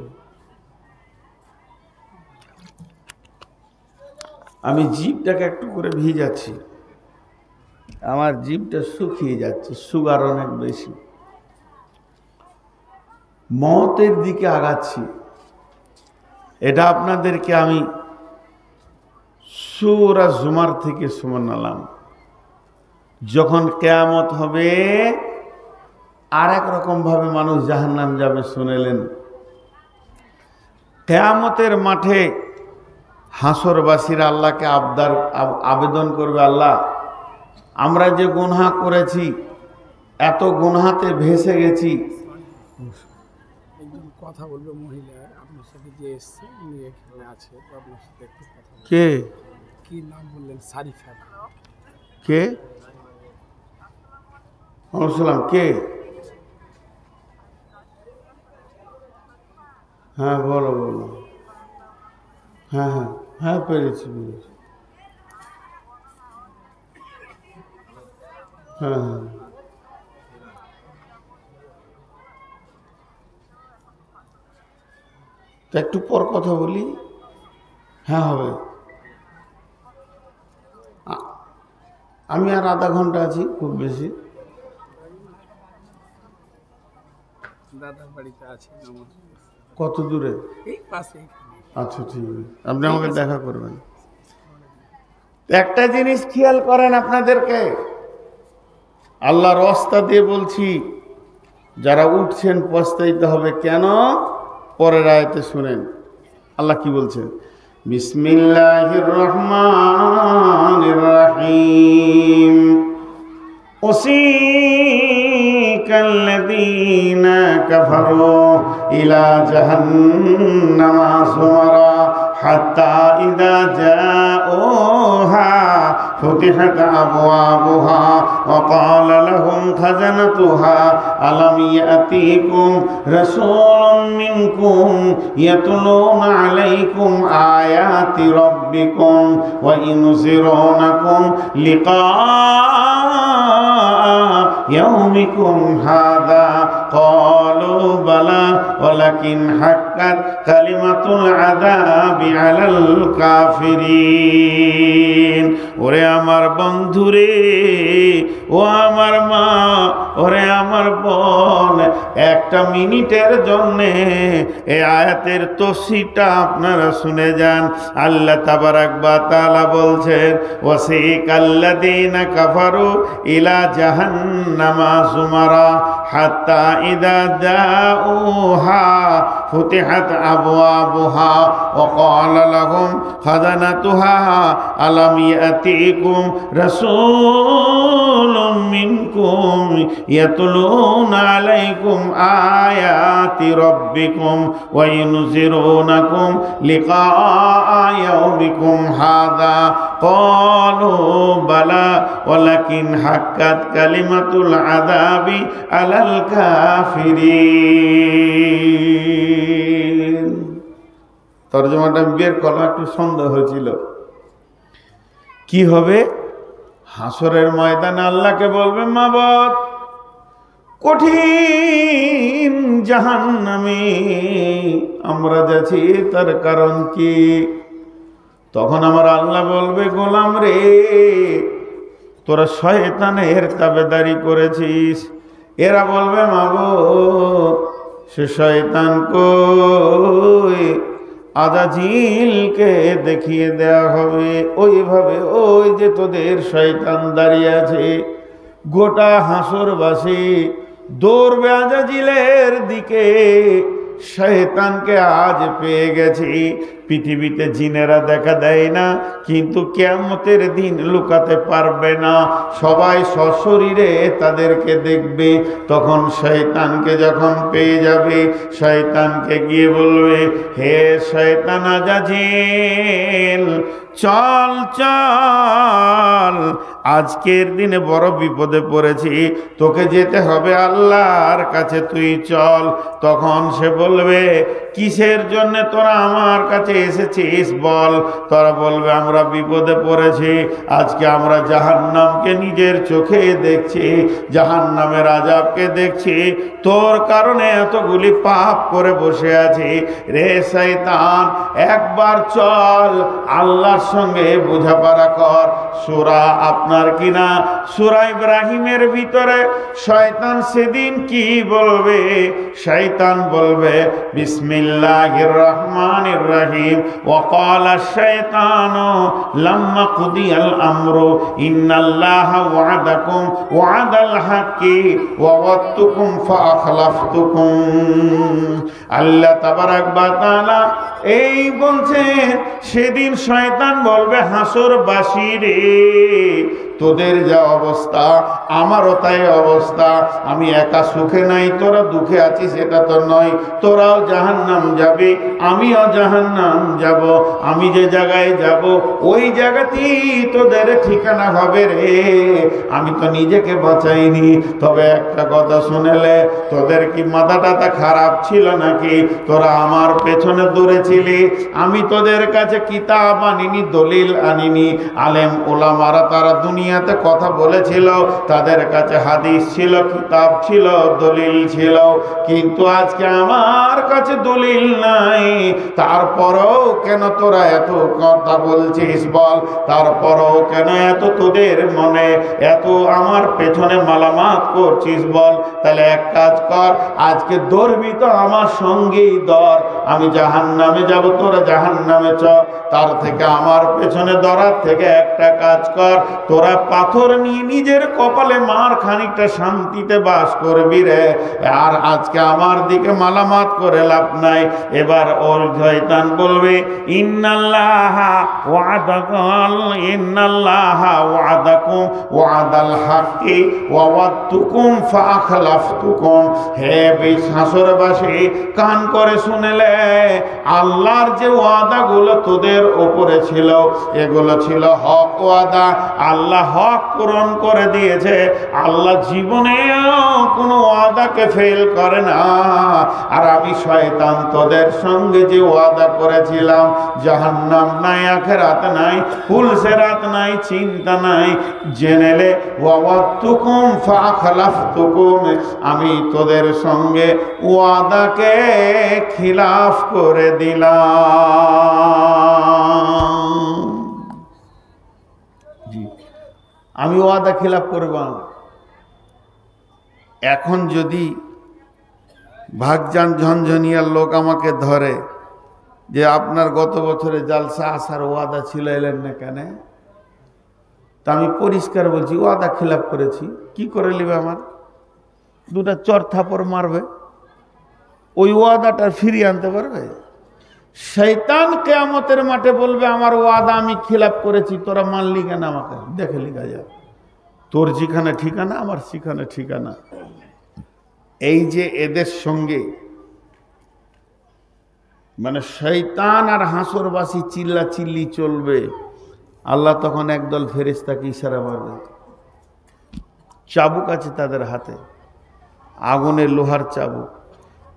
আমি জিভটাকে একটু করে ভিজাচ্ছি, আমার জিভটা শুকিয়ে যাচ্ছে, সুগার অনেক বেশি, মতের দিকে আগাচ্ছি। এটা আপনাদেরকে আমি সূরা জুমার থেকে শোনালাম। যখন কিয়ামত হবে আর এক রকম ভাবে মানুষ জাহান্নাম যাবে শুনেলেন। কিয়ামতের মাঠে হাসরবাসীরা আল্লাহকে আবেদন করবে, আল্লাহ আমরা যে গুনাহ করেছি, এত গুনাহতে ভেসে গেছি। কথা বলবে মহিলা আপনার সাথে যে এসছে, উনি এখানে আছে, আপনার সাথে একটু কথা বলবেন। কে? কি নাম বললেন? সারিফা। কে? সালাম। কে? হ্যাঁ বলো বলো। হ্যাঁ হ্যাঁ হ্যাঁ, পেরেছি। হ্যাঁ হ্যাঁ, তো একটু পর কথা বলি। হ্যাঁ হবে, আমি আর আধা ঘন্টা আছি খুব বেশি। দাদার বাড়িতে আছে। কত দূরে? এই পাশে। আচ্ছা ঠিক আছে, আপনি আমাকে দেখা করবেন। একটা জিনিস খেয়াল করেন, আপনাদেরকে আল্লাহর রাস্তা দিয়ে বলছি, যারা উঠছেন পস্তাইতে হবে। কেন? পরের আয়াতে শুনেন আল্লাহ কি বলছেন। বিসমিল্লাহির রহমানির রহিম। উসিকাল্লাযীনা কাফারু ইলা জাহান্নামা যুমারা হাত্তা ইযা জাউহা ফুতিহাত আবওয়াবুহা ওয়া ক্বালা লাহুম খাজানাতুহা আলাম ইয়াতিকুম রাসূলুম মিনকুম ইয়াতলুনা আলাইকুম আয়াতি রাব্বিকুম ওয়া ইউনযিরুনাকুম লিকা ইয়াউমিকুম হাযা ক্বালু বালা ওয়ালাকিন হাক্কাত কালিমাতুল আযাবি আলাল কাফিরিন। ওরে আমার বন্ধুরে, ও আমার মা, ওরে আমার বোন, একটা মিনিটের জন্যে এই আয়াতের তফসিরটা আপনারা শুনে যান। আল্লাহ তাবারাক ওয়া তাআলা বলছেন, ওয়াসিকাল্লাযীনা কাফারু ইলা জাহান্নামা যুমারা হাত্তা ইযা জাউহা ফুতিহাত আবওয়াবুহা ওয়া ক্বালা লাহুম খাজানাতুহা আলাম ইয়াতিকুম রাসূলুম মিনকুম ইয়াতলুনা আলাইকুম আয়াতি রাব্বিকুম ওয়া ইউনযিরুনাকুম লিকা ইয়াউমিকুম হাযা ক্বালু বালা ওয়ালাকিন হাক্কাত কালিমাতুল আযাবি আলাল কাফিরিন। তরজমাটা বের করা একটু সন্দেহ হয়েছিল। কি হবে? হাসরের ময়দানে আল্লাহকে বলবে, মাবুদ কঠিন জাহান্নামে আমরা যাচ্ছি, তার কারণ কি? তখন আমার আল্লাহ বলবে, গোলাম রে, তোরা শয়তানের তাবেদারি করেছিস। এরা বলবে, মাবুদ সে শয়তান কই? আজাজিলকে দেখিয়ে দেয়া হবে, ওইভাবে ওই যে তোদের শয়তান দাঁড়িয়ে আছে, গোটা হাসরবাসী দৌড়বে আজাজিলের দিকে। শয়তানকে আজ পেয়ে গেছি। পৃথিবীতে জিনেরা দেখা দেয় না, কিন্তু কিয়ামতের দিন লুকাতে পারবে না। সবাই সশরীরে তাদেরকে দেখবে। তখন শয়তানকে যখন পেয়ে যাবে, শয়তানকে গিয়ে বলবে, হে শয়তান আজাজিল, চল চল, আজকের দিনে বড় বিপদে পড়েছি, তোকে যেতে হবে আল্লাহর কাছে, তুই চল। তখন সে বলবে, কিসের জন্য তোরা আমার কাছে এসেছিস বল। তোরা বলবে, আমরা বিপদে পড়েছি, আজকে আমরা জাহান্নামকে নিজের চোখে দেখছি, জাহান্নামের আযাবকে দেখছি, তোর কারণে এতগুলি পাপ করে বসে আছি। রে শয়তান, একবার চল, আল্লাহর সঙ্গে বোঝাপড়া কর। সূরা আপনার কিনা সূরা ইব্রাহিমের ভিতরে শয়তান সেদিন কি বলবে? শয়তান বলবে, বিসমিল্লাহির রহমানির রহিম, ওয়া ক্বালা শাইতানু লাম্মা কুদিয়াল আমরু ইন্নাল্লাহা ওয়া'দাকুম ওয়া'দাল হাক্কি ওয়া ওয়া'দতুকুম ফাআখলাফতুকুম। আল্লাহ তাবারাক ওয়া তাআলা এই বলছেন, সেদিন শয়তান বলবে হাসরবাসী রে, তোদের যা অবস্থা আমারও তাই অবস্থা। আমি একা সুখে নাই, তোরা দুঃখে আছিস এটা তো নয়। তোরাও জাহান্নাম যাবে, আমিও জাহান্নাম যাব। আমি যে জায়গায় যাব ওই জায়গাতেই তোদের ঠিকানা হবে রে। আমি তো নিজেকে বাঁচাইনি। তবে একটা কথা শুনেলে, তোদের কি মাথা টাথা খারাপ ছিল নাকি? তোরা আমার পেছনে দৌড়েছিলি, আমি তোদের কাছে কিতাব আনিনি, দলিল আনিনি। আলেম ওলামারা তারা দুনিয়াতে কথা বলেছিল, তাদের কাছে হাদিস ছিল, কিতাব ছিল, দলিল ছিল, কিন্তু আজকে আমার কাছে দলিল নাই। তারপরেও কেন তোরা এত কথা বলছিস বল? তারপরেও কেন এত তোদের মনে এত আমার পেছনে মালামাত করছিস বল? তাহলে এক কাজ কর, আজকে দৌড়বি তো আমার সঙ্গেই দর। আমি জাহান্নামে যাব, তোরা জাহান্নামে চ। তার থেকে আমার পেছনে দরার থেকে একটা কাজ কর, তোরা পাথর নিয়ে নিজের কপালে মার, খানিকটা শান্তিতে বাস করবি রে। আর আজকে আমার দিকে মালামাত করে লাভ নাই। এবার ওর শয়তান বলবে, ইন্নাল্লাহা ওয়া'দাকুম ইন্নাল্লাহা ওয়া'দাকুম ওয়া'দাল হাক্কি ওয়া ওয়া'দতুকুম ফাআখলাফতুকুম। হে হাসরবাসী, কান করে শুনেলে, আল্লাহর যে ওয়াদাগুলো তোদের উপরে ছিল, এগুলো ছিল হক ওয়াদা। আল্লাহ হক পূরণ করে দিয়েছে। আল্লাহ জীবনেও কোনো ওয়াদাকে ফেল করে না। আর আমি শয়তান তোদের সঙ্গে যে ওয়াদা করেছিলাম, জাহান্নাম নাই, আখিরাত নাই, ফুলসেরাত নাই, চিন্তা নাই, জেনেলে ওয়া'দতুকুম ফাআখলাফতুকুম, আমি তোদের সঙ্গে ওয়াদাকে খিলাফ করে দিলাম। জি, আমি ওয়াদা খিলাফ করব। এখন যদি ভাগজান ঝনঝনিয়ার লোক আমাকে ধরে যে আপনার গত বছরে জালসা আসার ওয়াদা ছিল, এলেন না কেন? তা আমি পরিষ্কার বলছি, ওয়াদা খিলাফ করেছি। কি করে নেবে? আমার দুটা চর থাপড় মারবে, ওই ওয়াদাটা ফিরিয়ে আনতে পারবে? শয়তান কিয়ামতের মাঠে বলবে, আমার ওয়াদা আমি খিলাফ করেছি, তোরা মানলি কেন? আমাকে দেখে লিখা যা, তোর যেখানে ঠিকানা আমার সেখানে ঠিকানা। এই যে এদের সঙ্গে মানে শয়তান আর হাসরবাসী চিল্লা চিল্লি চলবে। আল্লাহ তখন একদল ফেরেশতাকে ইশারা মারবে, চাবুক আছে তাদের হাতে, আগুনের লোহার চাবুক।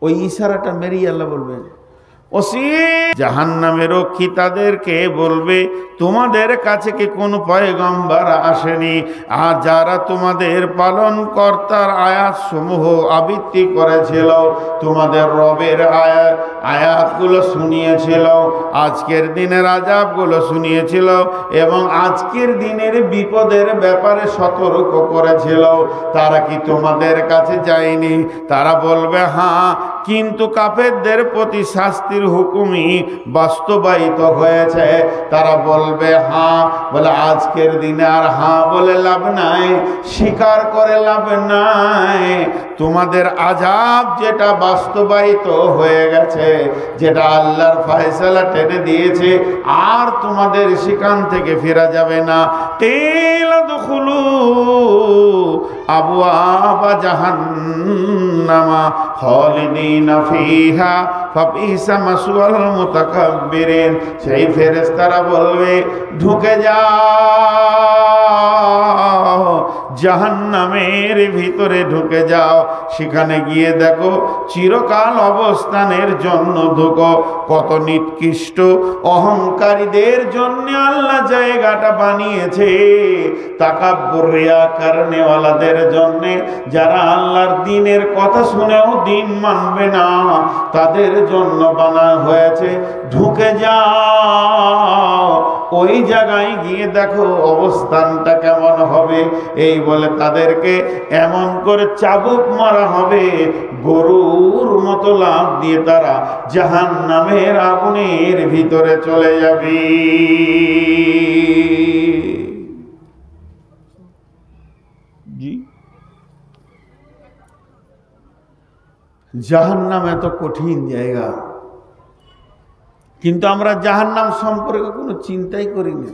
ওই ইশারাটা মেরেই আল্লাহ বলবেন, ওসি জাহান্নামের রক্ষী তাদেরকে বলবে, তোমাদের কাছে কি কোন পয়গম্বর আসেনি? আর যারা তোমাদের পালন কর্তার আয়াত সমূহ আবৃত্তি করেছিল, তোমাদের রবের আয়াতগুলো শুনিয়েছিল, আজকের দিনের আযাবগুলো শুনিয়েছিল, এবং আজকের দিনের বিপদের ব্যাপারে সতর্ক করেছিল, তারা কি তোমাদের কাছে যায়নি? তারা বলবে, হ্যাঁ, কিন্তু কাফেরদের প্রতি শাস্তির হুকুমই বাস্তবায়িত হয়েছে। তারা বলবে হ্যাঁ, বলে আজকের দিনে আর হ্যাঁ বলে লাভ নাই, স্বীকার করে লাভ নাই। তোমাদের আযাব যেটা বাস্তবায়িত হয়ে গেছে, যেটা আল্লাহর ফয়সালা টেনে দিয়েছে, আর তোমাদের সেখান থেকে ফেরা যাবে না। তেল দুখুলু আবওয়াবা জাহান্নামা খালিদিনা ফিহা ফাবিসা মাসওয়াল মুতাকাব্বিরিন। সেই ফেরেশতারা বলবে ঢুকে যাও, জাহান্নামের ভিতরে ঢুকে যাও। সেখানে গিয়ে দেখো চিরকাল অবস্থানের জন্য ঢুকো। কত নিকৃষ্ট অহংকারীদের জন্য আল্লাহ জায়গাটা বানিয়েছে, তাকাব্বুর রিয়া কারণেওয়ালাদের জন্য, যারা আল্লাহর দ্বীনের কথা শুনেও দ্বীন মানবে না, তাদের জন্য বানানো হয়েছে। ঢুকে যাও, ওই জায়গায় গিয়ে দেখো অবস্থানটা কেমন হবে। এই বলে তাদেরকে এমন করে চাবুক মারা হবে, গরুর মতো লাফ দিয়ে তারা জাহান্নামের আগুনের ভিতরে চলে যাবে। জি, জাহান্নাম এত কঠিন জায়গা, কিন্তু আমরা জাহান্নাম সম্পর্কে কোনো চিন্তাই করি না।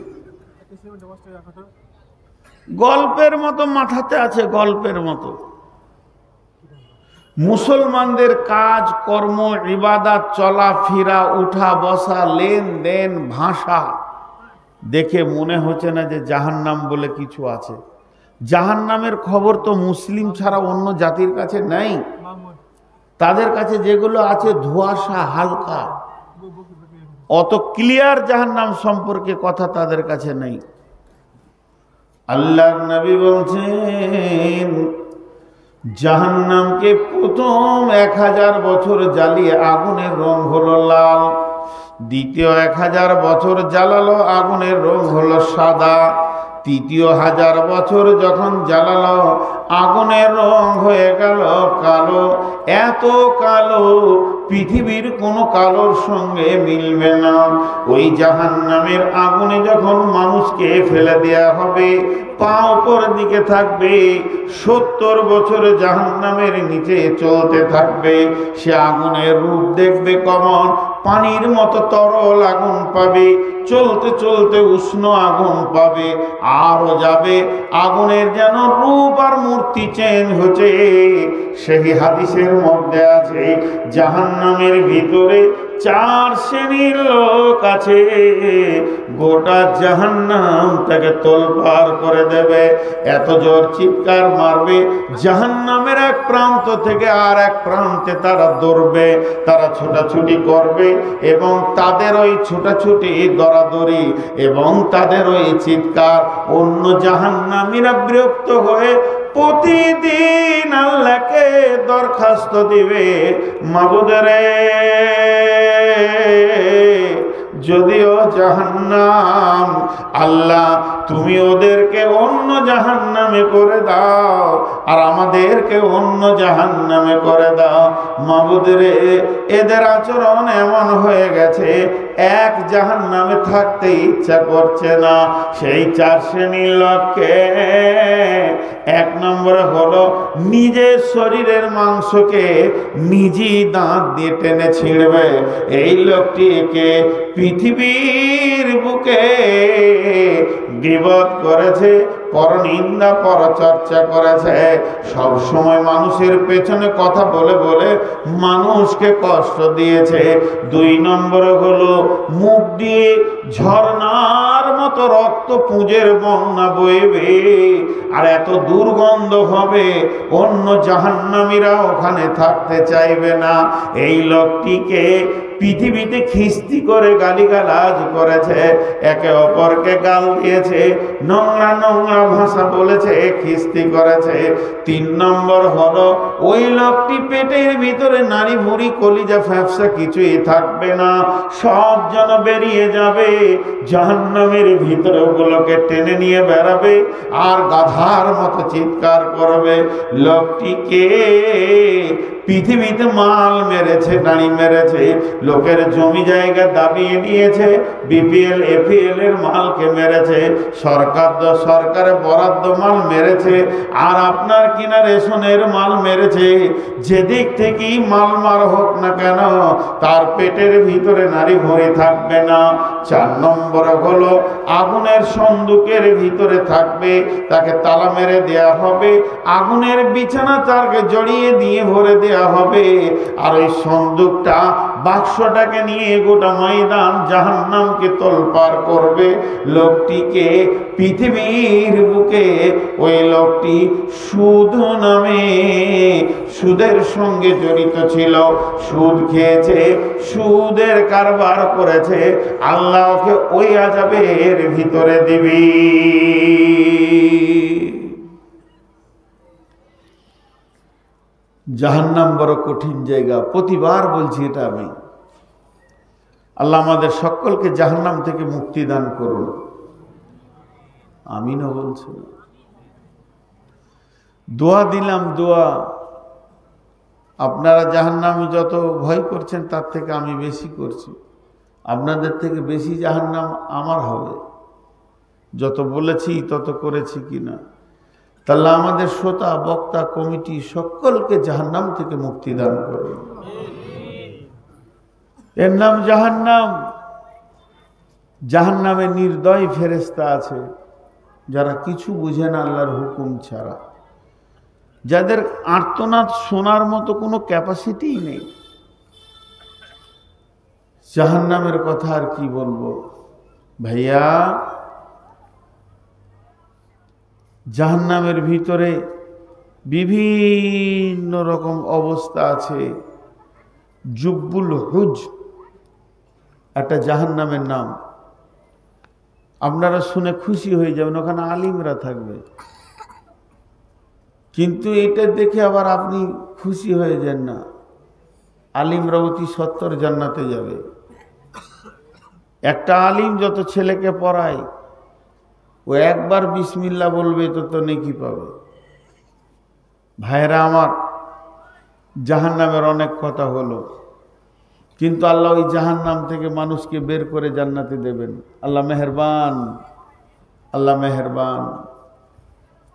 গল্পের মতো মাথাতে আছে, গল্পের মতো। মুসলমানদের কাজ কর্ম, ইবাদত, চলাফেরা, উঠা বসা, লেনদেন, ভাষা দেখে মনে হচ্ছে না যে জাহান্নাম বলে কিছু আছে। জাহান্নামের খবর তো মুসলিম ছাড়া অন্য জাতির কাছে নেই। তাদের কাছে যেগুলো আছে ধোঁয়াশা, হালকা, অত ক্লিয়ার জাহান্নাম সম্পর্কে কথা তাদের কাছে নেই। আল্লাহর নবী বলছেন জাহান্নামকে প্রথম 1000 বছর জ্বালিয়ে আগুনের রং হলো লাল, দ্বিতীয় 1000 বছর জ্বালালো আগুনের রং হলো সাদা, তৃতীয় 1000 বছর যখন জ্বালালো আগুনের রং হয়ে গেল কালো। এত কালো পৃথিবীর কোনো কালোর সঙ্গে মিলবে না। ওই জাহান্নামের আগুনে যখন মানুষকে ফেলে দেয়া হবে, পা উপর দিকে থাকবে, 70 বছর জাহান্নামের নিচে চলতে থাকবে। সে আগুনের রূপ দেখবে কেমন, পানির মতো তরল আগুন পাবে, চলতে চলতে উষ্ণ আগুন পাবে, আরো যাবে, আগুনের যেন রূপ আর মূর্তি চেঞ্জ হচ্ছে। সেই হাদিসের মধ্যে আছে জাহান্নামের ভিতরে 4 শ্রেণীর লোক আছে, গোটা জাহান্নাম তাকে তোলপাড় করে দেবে। এত জোর চিৎকার মারবে, জাহান্নামের এক প্রান্ত থেকে আর এক প্রান্তে তারা দৌড়বে, তারা ছোটাছুটি করবে, এবং তাদের ওই ছোটাছুটি দরাদরি এবং তাদের ওই চিৎকার অন্য জাহান্নামীরা বিরক্ত হয়ে প্রতিদিন আল্লাহকে দরখাস্ত দিবে, মাবুদরে যদিও জাহান্নাম, আল্লাহ তুমি ওদেরকে অন্য জাহান্নামে করে দাও আর আমাদেরকে অন্য জাহান্নামে করে দাও। মাবুদরে এদের আচরণ এমন হয়ে গেছে, এক জাহান্নামে থাকতে ইচ্ছা করছে না। সেই 4 শ্রেণীর লোককে, 1 নম্বরে হলো নিজের শরীরের মাংসকে নিজেই দাঁত দিয়ে টেনে ছিঁড়বে। এই লোকটিকে পৃথিবীর বুকে গীবত করেছে, পরনিন্দা পরচর্চা করেছে, সব সময় মানুষের পেছনে কথা বলে বলে মানুষকে কষ্ট দিয়েছে। 2 নম্বরে হলো মুখ দিয়ে ঝর্ণার মতো রক্ত পুঁজের বন্যা বইবে, আর এত দুর্গন্ধ হবে অন্য জাহান্নামীরা ওখানে থাকতে চাইবে না। এই লোকটিকে পৃথিবীতে খিস্তি করে গালিগালাজ করেছে, একে অপরকে গাল দিয়েছে, নোংরা নোংরা ভাষা বলেছে, খিস্তি করেছে। 3 নম্বর হলো ওই লোকটি পেটের ভিতরে নারী ভুঁড়ি কলিজা ফ্যাপসা কিছুই থাকবে না, সব যেন বেরিয়ে যাবে, জাহান্নামের ভিতরে ওগুলোকে টেনে নিয়ে বেড়াবে আর গাধার মতো চিৎকার করবে। লোকটিকে পৃথিবীতে মাল মেরেছে, নারী মেরেছে, লোকের জমি জায়গা দাবিয়ে নিয়েছে, বিপিএল এপিএল এর মালকে মেরেছে, সরকারের বরাদ্দ মাল মেরেছে, আর আপনার কিনা রেশনের মাল মেরেছে। যেদিক থেকেই মাল মার হোক না কেন, তার পেটের ভিতরে নারী ভরে থাকবে না। 4 নম্বর হলো আগুনের সন্দুকের ভিতরে থাকবে, তাকে তালা মেরে দেয়া হবে, আগুনের বিছানা তাকে জড়িয়ে দিয়ে ভরে দেয়া হবে, আর ওই সন্দুকটা বাক্সটাকে নিয়ে গোটা ময়দান জাহান্নামকে তোলপাড় করবে। লোকটিকে পৃথিবীর বুকে ওই লোকটি সুদ নামে সুদের সঙ্গে জড়িত ছিল, সুদ খেয়েছে, সুদের কারবার করেছে, আল্লাহকে ওই আযাবের ভিতরে দিবি। জাহান্নাম বড় কঠিন জায়গা, প্রতিবার বলছি এটা আমি। আল্লাহ আমাদের সকলকে জাহান্নাম থেকে মুক্তি দান করুন, আমিনও বলছি। দোয়া দিলাম, দোয়া। আপনারা জাহান্নাম যত ভয় করছেন তার থেকে আমি বেশি করছি, আপনাদের থেকে বেশি জাহান্নাম আমার হবে। যত বলেছি তত করেছি কিনা। তাহলে আমাদের শ্রোতা, বক্তা, কমিটি সকলকে জাহান্নাম থেকে মুক্তি দান করুন। এর নাম জাহান্নাম। জাহান্নামে নির্দয় ফেরেশতা আছে, যারা কিছু বুঝে না আল্লাহর হুকুম ছাড়া, যাদের আর্তনাদ শোনার মতো কোনো ক্যাপাসিটিই নেই। জাহান্নামের কথা আর কি বলবো ভাইয়া। জাহান্নামের ভিতরে বিভিন্ন রকম অবস্থা আছে। জুব্বুল হুজ একটা জাহান্নামের নাম, আপনারা শুনে খুশি হয়ে যাবেন, ওখানে আলিমরা থাকবে। কিন্তু এটা দেখে আবার আপনি খুশি হয়ে যান না, আলিমরা অতি সত্তর জান্নাতে যাবে। একটা আলিম যত ছেলেকে পড়ায়, ও একবার বিসমিল্লাহ বলবে তো নেকি পাবে। ভাইরা আমার, জাহান্নামের অনেক কথা হলো, কিন্তু আল্লাহ ওই জাহান্নাম থেকে মানুষকে বের করে জান্নাতে দেবেন। আল্লাহ মেহেরবান, আল্লাহ মেহেরবান।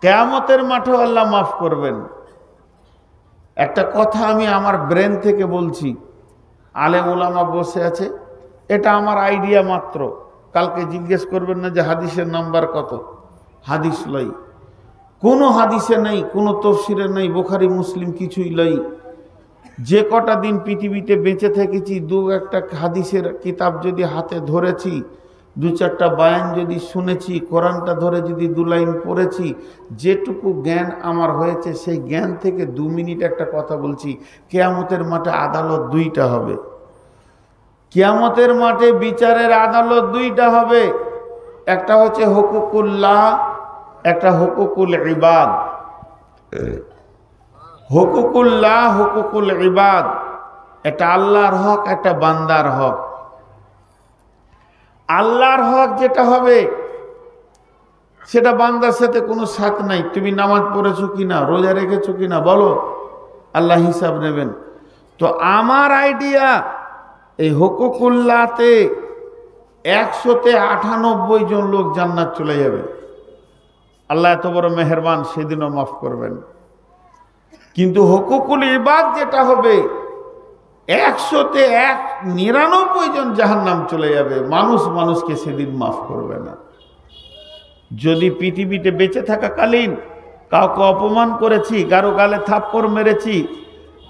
কিয়ামতের মাঠেও আল্লাহ মাফ করবেন। একটা কথা আমি আমার ব্রেন থেকে বলছি, আলেম ওলামা বসে আছে, এটা আমার আইডিয়া মাত্র। কালকে জিজ্ঞেস করবেন না যে হাদিসের নাম্বার কত, হাদিস লই, কোনো হাদিসে নেই, কোনো তফসিরে নেই, বুখারী মুসলিম কিছুই লই। যে কটা দিন পৃথিবীতে বেঁচে থেকেছি, দু একটা হাদিসের কিতাব যদি হাতে ধরেছি, 2-4টা বায়ান যদি শুনেছি, কোরআনটা ধরে যদি 2 লাইন পড়েছি, যেটুকু জ্ঞান আমার হয়েছে সেই জ্ঞান থেকে 2 মিনিট একটা কথা বলছি। কিয়ামতের মাঠে আদালত 2টা হবে। কিয়ামতের মাঠে বিচারের আদালত 2টা হবে। একটা হচ্ছে হুকুকুল্লাহ, একটা হুকুকুল ইবাদ। হুকুকুল্লাহ, হুকুকুল ইবাদ, একটা আল্লাহর হক, একটা বান্দার হক। আল্লাহর হক যেটা হবে সেটা বান্দার সাথে কোনো সাথ নাই। তুমি নামাজ পড়েছো কিনা, রোজা রেখেছো কিনা বলো, আল্লাহ হিসাব নেবেন। তো আমার আইডিয়া, এই হুকুকুল্লাহতে 198 জন লোক জান্নাত চলে যাবে। আল্লাহ এত বড় মেহেরবান, সেদিনও মাফ করবেন। কিন্তু হুকুকুল ইবাদ যেটা হবে, 199 জন জাহান্নাম চলে যাবে। মানুষকে সেদিন মাফ করবে না। যদি পৃথিবীতে বেঁচে থাকাকালীন কাউকে অপমান করেছি, কারো গালে থাপ্পড় মেরেছি,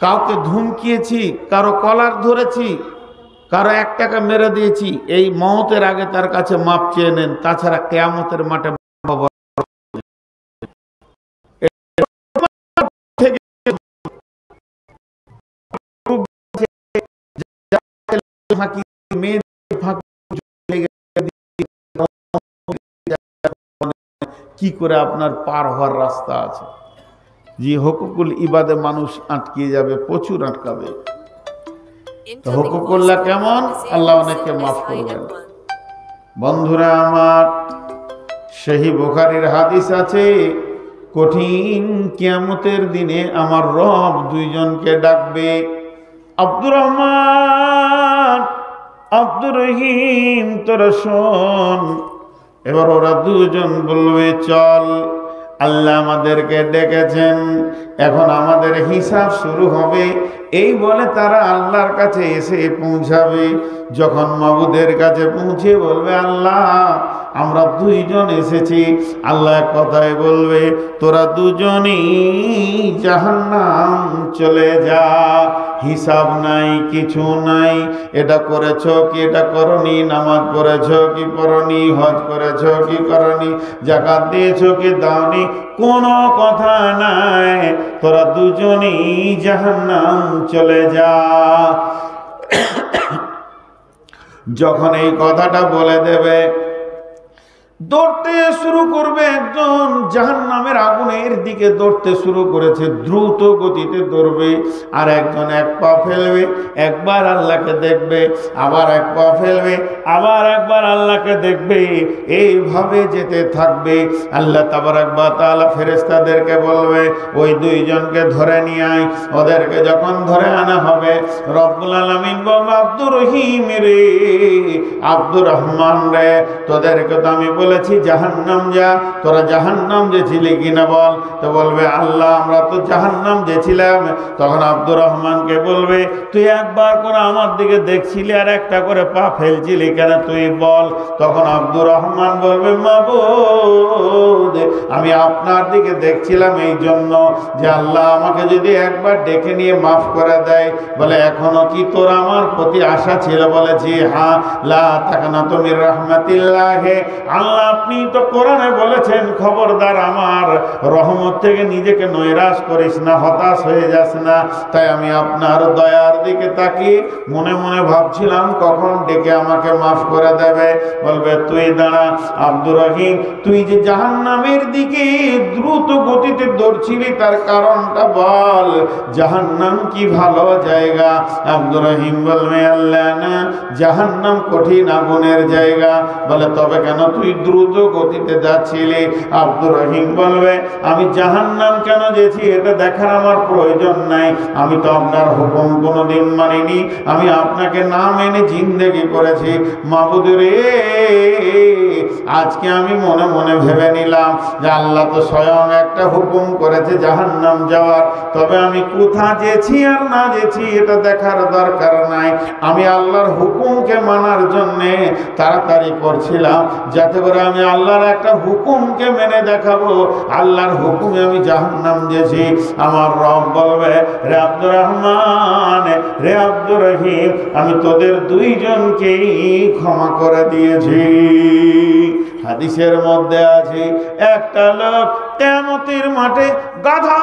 কাউকে ধমকিয়েছি, কারো কলার ধরেছি, কারো 1 টাকা মেরে দিয়েছি, এই মওতের আগে তার কাছে মাপ চেয়ে নেন। তাছাড়া কিয়ামতের মাঠে কি করে আপনার পার হওয়ার রাস্তা আছে। যে হুকুকুল ইবাদে মানুষ আটকে যাবে, প্রচুর আটকাবে। তো হুকুকুল্লাহ কেমন, আল্লাহ অনেককে মাফ করবেন। বন্ধুরা আমার, সহি বুখারীর হাদিস আছে, কঠিন কিয়ামতের দিনে আমার রব দুইজনকে ডাকবে, আব্দুর রহমান, আব্দুর রহিম, তোরা শোন। এবার ওরা দুজন বলবে, চল, আল্লাহ আমাদেরকে ডেকেছেন, এখন আমাদের হিসাব শুরু হবে। এই বলে তারা আল্লাহর কাছে এসে পৌঁছাবে। যখন মাবুদের কাছে পৌঁছে বলবে, আল্লাহ আমরা দুইজন এসেছি। আল্লাহ এক কথায় বলবে, তোরা দুজনই জাহান্নাম চলে যা, হিসাব নাই, কিছু নাই। এটা করেছ কি এটা করনি, নামাজ পড়েছ কি পড়নি, হজ করেছ কি করনি, যাকাত দিয়েছ কি দাওনি, কোনো কথা নাই, তোরা দুজনই জাহান্নাম চলে যা। যখন এই কথাটা বলে দেবে, দৌড়তে শুরু করবে। একজন জাহান্নামের আগুনের দিকে দৌড়তে শুরু করেছে, দ্রুত গতিতে দৌড়বে। আর একজন এক পা ফেলবে, একবার আল্লাহকে দেখবে, আবার এক পা ফেলবে, আবার একবার আল্লাহকে দেখবে। এইভাবে যেতে থাকবে। আল্লাহ তাবারাক ওয়া তাআলা ফেরেশতাদেরকে বলবে, ওই দুইজনকে ধরে নিয়ে আয়। ওদেরকে যখন ধরে আনা হবে, রব্বুল আলামিন বলবে, আব্দুর রহিম রে, আব্দুর রহমান রে, তোদেরকে তো আমি বলেছি জাহান্নাম যা, তোরা জাহান্নাম যেছিলি কিনা বল। তো বলবে, আল্লাহ আমরা তো জাহান্নাম যেছিলাম। তখন আব্দুর রহমানকে বলবে, তুই একবার করে আমার দিকে দেখছিলি আর একটা করে পা ফেলছিলি কেন, তুই বল। তখন আব্দুর রহমান বলবে, মাবুদ আমি আপনার দিকে দেখছিলাম এই জন্য যে আল্লাহ আমাকে যদি একবার ডেকে নিয়ে মাফ করে দেয়। বলে, এখনো কি তোর আমার প্রতি আশা ছিল? বলে, জি হ্যাঁ। লা তাকনাতু মির রাহমাতিল্লাহ, আল্লাহ আপনি তো কোরআনে বলেছেন, খবরদার আমার রহমত থেকে নিজেকে নৈরাশ করিস না, হতাশ হয়ে যাস না। তাই আমি আপনার দয়ার দিকে তাকিয়ে মনে মনে ভাবছিলাম কখন ডেকে আমাকে মাফ করে দেবে। বলবে, তুই দাঁড়া আব্দুর রহিম, তুই যে জাহান্নামের দিকে দ্রুত গতিতে দৌড়ছিলি তার কারণটা বল, জাহান্নাম কি ভালো জায়গা? আব্দুর রহিম বলবে, আল্লাহ না, জাহান্নাম কঠিন আগুনের জায়গা। বলে, তবে কেন তুই দ্রুত গতিতে যাচ্ছিলি? আব্দুর রহিম বলবে, আমি জাহান্নাম কেন যেছি এটা দেখার আমার প্রয়োজন নাই। আমি তো আপনার হুকুম কোনোদিন মানিনি, আমি আপনাকে না মেনে জিন্দেগি করেছি। মাবুদ রে, আজকে আমি মনে মনে ভেবে নিলাম যে আল্লাহ তো স্বয়ং একটা হুকুম করেছে জাহান্নাম যাওয়ার, তবে আমি কোথা যেছি আর না যেছি এটা দেখার দরকার নাই। আমি আল্লাহর হুকুমকে মানার জন্যে তাড়াতাড়ি করছিলাম, যাতে করে আমি আল্লাহর একটা হুকুমকে মেনে দেখাবো। আল্লাহর হুকুমে আমি জাহান্নাম দিয়েছি। আমার রব বলবে, রে আব্দুর রহমান, রে আব্দুর রহিম, আমি তোদের দুইজনকেই ক্ষমা করে দিয়েছি। হাদিসের মধ্যে আছে, একটা লোক কিয়ামতের মাঠে গাধা